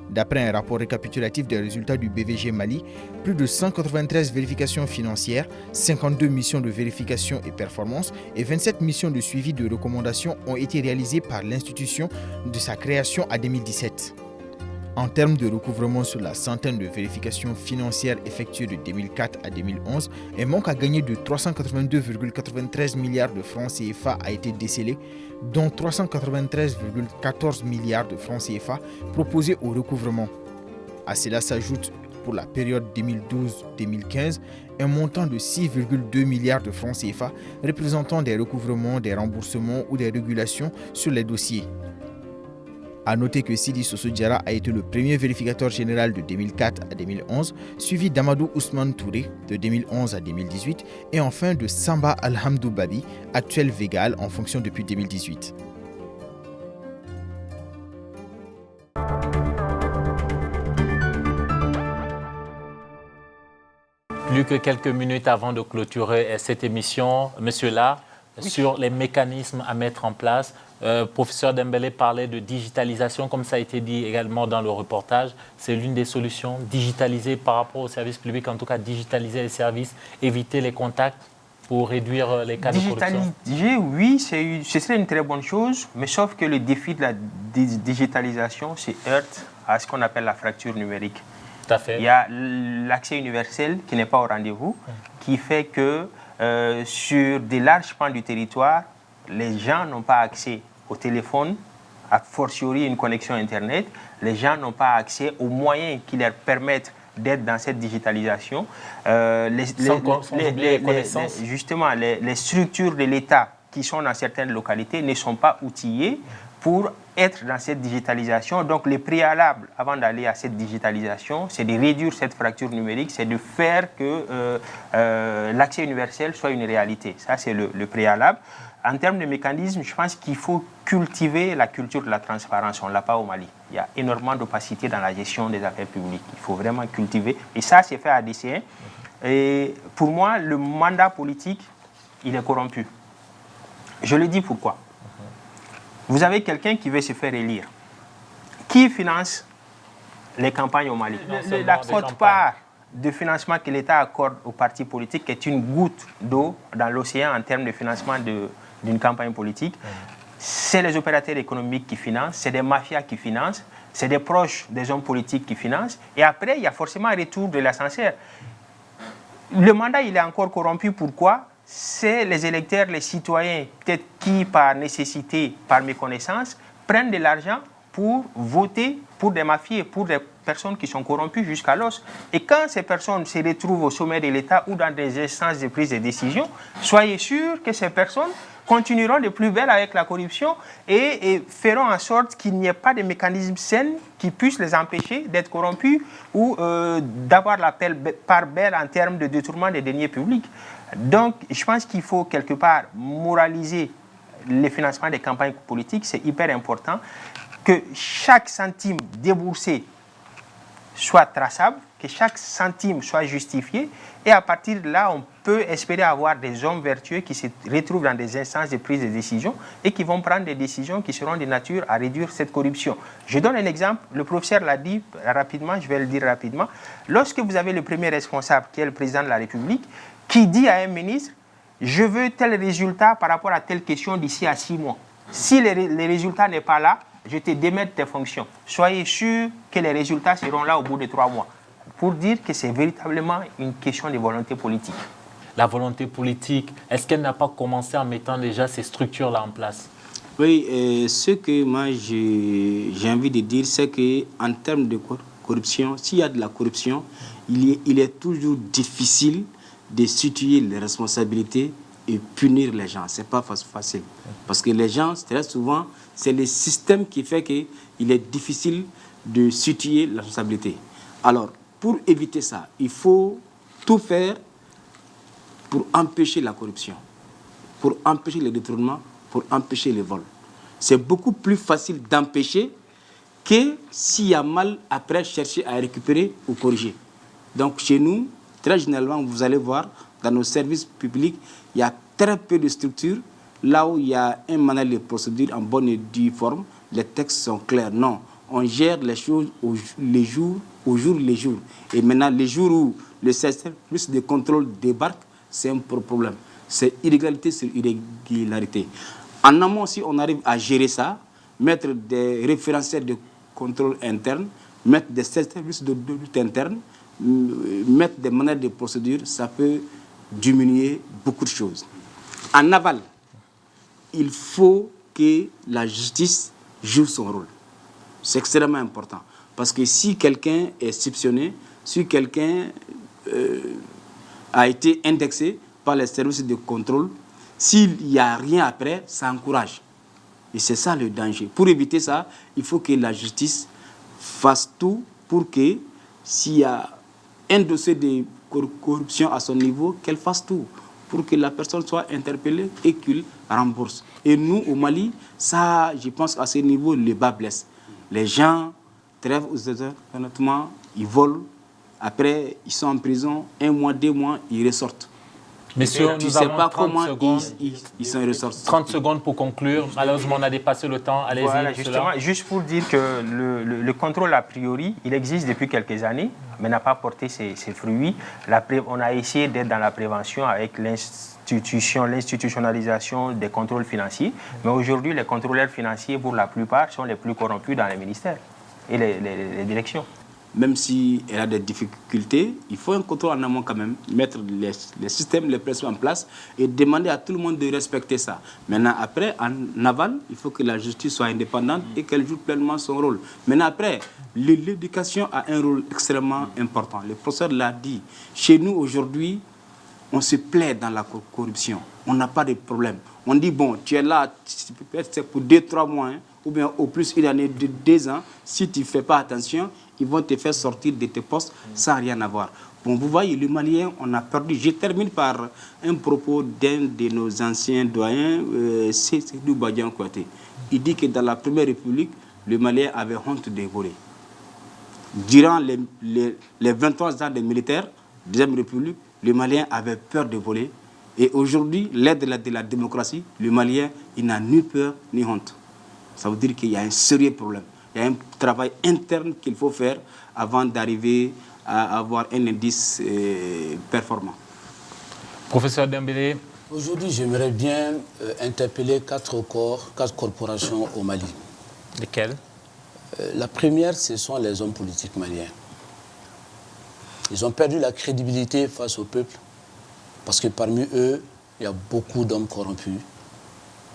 D'après un rapport récapitulatif des résultats du BVG Mali, plus de 193 vérifications financières, 52 missions de vérification et performance et 27 missions de suivi de recommandations ont été réalisées par l'institution de sa création à 2017. En termes de recouvrement sur la centaine de vérifications financières effectuées de 2004 à 2011, un manque à gagner de 382,93 milliards de francs CFA a été décelé, dont 393,14 milliards de francs CFA proposés au recouvrement. À cela s'ajoute, pour la période 2012-2015, un montant de 6,2 milliards de francs CFA représentant des recouvrements, des remboursements ou des régulations sur les dossiers. A noter que Sidi Soso Diarra a été le premier vérificateur général de 2004 à 2011, suivi d'Amadou Ousmane Touré de 2011 à 2018 et enfin de Samba Alhamdou Babi, actuel Végal en fonction depuis 2018. Plus que quelques minutes avant de clôturer cette émission, Monsieur là, sur les mécanismes à mettre en place. Professeur Dembélé parlait de digitalisation, comme ça a été dit également dans le reportage. C'est l'une des solutions, digitaliser par rapport aux services publics, en tout cas digitaliser les services, éviter les contacts pour réduire les cas de corruption. Digitaliser, oui, ce serait une très bonne chose, mais sauf que le défi de la digitalisation se heurte à ce qu'on appelle la fracture numérique. Tout à fait. Il y a l'accès universel qui n'est pas au rendez-vous, qui fait que sur des larges pans du territoire, les gens n'ont pas accès au téléphone, a fortiori une connexion Internet. Les gens n'ont pas accès aux moyens qui leur permettent d'être dans cette digitalisation. Justement, les structures de l'État qui sont dans certaines localités ne sont pas outillées pour être dans cette digitalisation. Donc, les préalables avant d'aller à cette digitalisation, c'est de réduire cette fracture numérique, c'est de faire que l'accès universel soit une réalité. Ça, c'est le préalable. En termes de mécanismes, je pense qu'il faut cultiver la culture de la transparence. On ne l'a pas au Mali. Il y a énormément d'opacité dans la gestion des affaires publiques. Il faut vraiment cultiver. Et ça, c'est fait à DCN. Et pour moi, le mandat politique, il est corrompu. Je le dis pourquoi. Vous avez quelqu'un qui veut se faire élire. Qui finance les campagnes au Mali? La quote-part de financement que l'État accorde aux partis politiques est une goutte d'eau dans l'océan en termes de financement d'une campagne politique. C'est les opérateurs économiques qui financent, c'est des mafias qui financent, c'est des proches des hommes politiques qui financent. Et après, il y a forcément un retour de l'ascenseur. Le mandat, il est encore corrompu. Pourquoi? C'est les électeurs, les citoyens, peut-être qui, par nécessité, par méconnaissance, prennent de l'argent pour voter pour des mafieux, pour des personnes qui sont corrompues jusqu'à l'os. Et quand ces personnes se retrouvent au sommet de l'État ou dans des instances de prise de décision, soyez sûrs que ces personnes continueront de plus belle avec la corruption et feront en sorte qu'il n'y ait pas de mécanisme sain qui puisse les empêcher d'être corrompus ou d'avoir la part belle en termes de détournement des deniers publics. Donc, je pense qu'il faut quelque part moraliser le financement des campagnes politiques. C'est hyper important que chaque centime déboursé soit traçable, que chaque centime soit justifié. Et à partir de là, on peut espérer avoir des hommes vertueux qui se retrouvent dans des instances de prise de décision et qui vont prendre des décisions qui seront de nature à réduire cette corruption. Je donne un exemple. Le professeur l'a dit rapidement, je vais le dire rapidement. Lorsque vous avez le premier responsable, qui est le président de la République, qui dit à un ministre, je veux tel résultat par rapport à telle question d'ici à 6 mois. Si le résultat n'est pas là, je te démets de tes fonctions. Soyez sûr que les résultats seront là au bout de 3 mois. Pour dire que c'est véritablement une question de volonté politique. La volonté politique, est-ce qu'elle n'a pas commencé en mettant déjà ces structures-là en place? Oui, ce que moi j'ai envie de dire, c'est qu'en termes de corruption, s'il y a de la corruption, il est toujours difficile de situer les responsabilités et punir les gens. Ce n'est pas facile. Parce que les gens, très souvent, c'est le système qui fait qu'il est difficile de situer la responsabilité. Alors, pour éviter ça, il faut tout faire pour empêcher la corruption, pour empêcher les détournements, pour empêcher les vols. C'est beaucoup plus facile d'empêcher que s'il y a mal, après chercher à récupérer ou corriger. Donc chez nous, très généralement, vous allez voir, dans nos services publics, il y a très peu de structures. Là où il y a un manuel de procédure en bonne et due forme, les textes sont clairs. Non, on gère les choses au jour les jours. Et maintenant, les jours où le service de contrôle débarque, c'est un problème. C'est illégalité sur irrégularité. En amont, si on arrive à gérer ça, mettre des référentiels de contrôle interne, mettre des services de lutte interne, mettre des manuels de procédure, ça peut diminuer beaucoup de choses. En aval, il faut que la justice joue son rôle. C'est extrêmement important. Parce que si quelqu'un est soupçonné, si quelqu'un a été indexé par les services de contrôle, s'il n'y a rien après, ça encourage. Et c'est ça le danger. Pour éviter ça, il faut que la justice fasse tout pour que s'il y a un dossier de corruption à son niveau, qu'elle fasse tout pour que la personne soit interpellée et qu'il rembourse. Et nous, au Mali, ça, je pense qu'à ce niveau, le bas blesse. Les gens, trêvent aux heures, honnêtement, ils volent. Après, ils sont en prison, 1 mois, 2 mois, ils ressortent. Messieurs, tu nous ne sais avons pas 30 comment secondes. ils sont ressortis. 30 secondes pour conclure. Malheureusement, on a dépassé le temps. Allez-y. Voilà, justement, juste pour dire que le contrôle a priori, il existe depuis quelques années, mais n'a pas porté ses fruits. On a essayé d'être dans la prévention avec l'institutionnalisation des contrôles financiers. Mais aujourd'hui, les contrôleurs financiers, pour la plupart, sont les plus corrompus dans les ministères et les directions. Même si elle a des difficultés, il faut un contrôle en amont quand même, mettre les systèmes, les pressions en place et demander à tout le monde de respecter ça. Maintenant, après, en aval, il faut que la justice soit indépendante et qu'elle joue pleinement son rôle. Maintenant, après, l'éducation a un rôle extrêmement important. Le professeur l'a dit. Chez nous, aujourd'hui, on se plaît dans la corruption. On n'a pas de problème. On dit, bon, tu es là, c'est pour 2-3 mois, hein, ou bien au plus une année, 2 ans. Si tu ne fais pas attention, ils vont te faire sortir de tes postes sans rien avoir. Bon, vous voyez, le Malien, on a perdu. Je termine par un propos d'un de nos anciens doyens, c'est Badian Kouaté. Il dit que dans la Première République, le Malien avait honte de voler. Durant les 23 ans des militaires, Deuxième République, le Malien avait peur de voler. Et aujourd'hui, l'aide de la démocratie, le Malien, il n'a ni peur ni honte. Ça veut dire qu'il y a un sérieux problème. Il y a un travail interne qu'il faut faire avant d'arriver à avoir un indice performant. Professeur Dembélé. Aujourd'hui, j'aimerais bien interpeller 4 corporations au Mali. Lesquelles? La première, ce sont les hommes politiques maliens. Ils ont perdu la crédibilité face au peuple parce que parmi eux, il y a beaucoup d'hommes corrompus.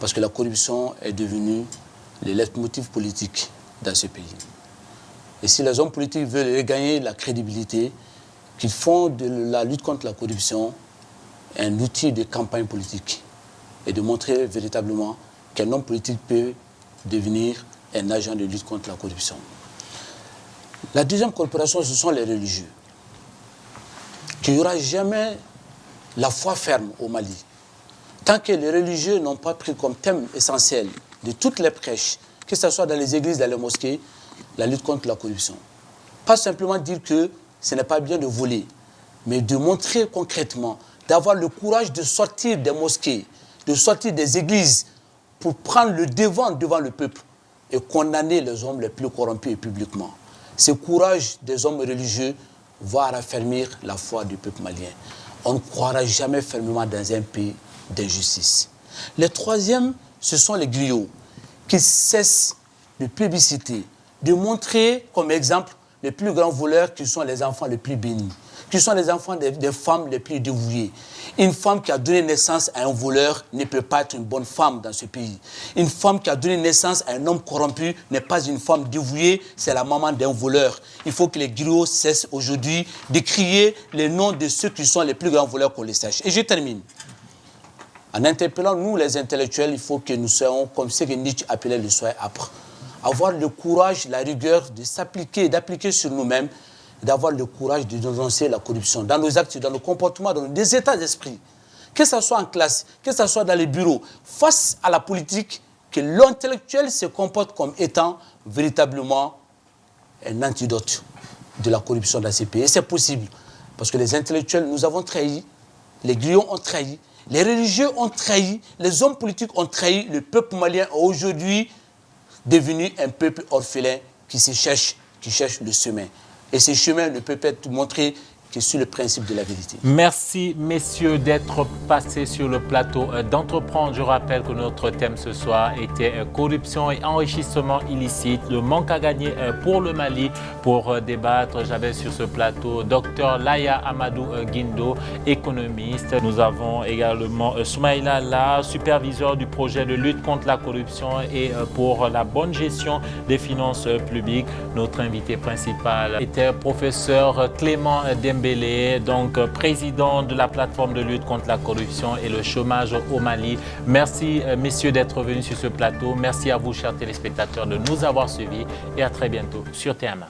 Parce que la corruption est devenue le leitmotiv politique dans ce pays. Et si les hommes politiques veulent regagner la crédibilité, qu'ils font de la lutte contre la corruption un outil de campagne politique et de montrer véritablement qu'un homme politique peut devenir un agent de lutte contre la corruption. La deuxième corporation, ce sont les religieux. Qu'il n'y aura jamais la foi ferme au Mali. Tant que les religieux n'ont pas pris comme thème essentiel de toutes les prêches, que ce soit dans les églises, dans les mosquées, la lutte contre la corruption. Pas simplement dire que ce n'est pas bien de voler, mais de montrer concrètement, d'avoir le courage de sortir des mosquées, de sortir des églises pour prendre le devant le peuple et condamner les hommes les plus corrompus publiquement. Ce courage des hommes religieux va raffermir la foi du peuple malien. On ne croira jamais fermement dans un pays d'injustice. Le troisième, ce sont les griots qui cessent de plébisciter, de montrer comme exemple les plus grands voleurs qui sont les enfants les plus bénis, qui sont les enfants des femmes les plus dévouées. Une femme qui a donné naissance à un voleur ne peut pas être une bonne femme dans ce pays. Une femme qui a donné naissance à un homme corrompu n'est pas une femme dévouée, c'est la maman d'un voleur. Il faut que les griots cessent aujourd'hui de crier les noms de ceux qui sont les plus grands voleurs qu'on les sache. Et je termine. En interpellant, nous les intellectuels, il faut que nous soyons comme ce que Nietzsche appelait le soin âpre. Avoir le courage, la rigueur de s'appliquer, d'appliquer sur nous-mêmes, d'avoir le courage de dénoncer la corruption dans nos actes, dans nos comportements, dans nos états d'esprit. Que ce soit en classe, que ce soit dans les bureaux, face à la politique, que l'intellectuel se comporte comme étant véritablement un antidote de la corruption dans ces pays. Et c'est possible, parce que les intellectuels, nous avons trahi, les griots ont trahi, les religieux ont trahi, les hommes politiques ont trahi, le peuple malien est aujourd'hui devenu un peuple orphelin qui cherche le chemin. Et ce chemin ne peut être montré que sur le principe de la vérité. Merci, messieurs, d'être passés sur le plateau d'Entreprendre. Je rappelle que notre thème ce soir était corruption et enrichissement illicite, le manque à gagner pour le Mali. Pour débattre, j'avais sur ce plateau Dr Laya Amadou Guindo, économiste. Nous avons également Soumaïla La, superviseur du projet de lutte contre la corruption et pour la bonne gestion des finances publiques. Notre invité principal était professeur Clément Dembélé, donc président de la plateforme de lutte contre la corruption et le chômage au Mali. Merci, messieurs, d'être venus sur ce plateau. Merci à vous, chers téléspectateurs, de nous avoir suivis et à très bientôt sur TMA.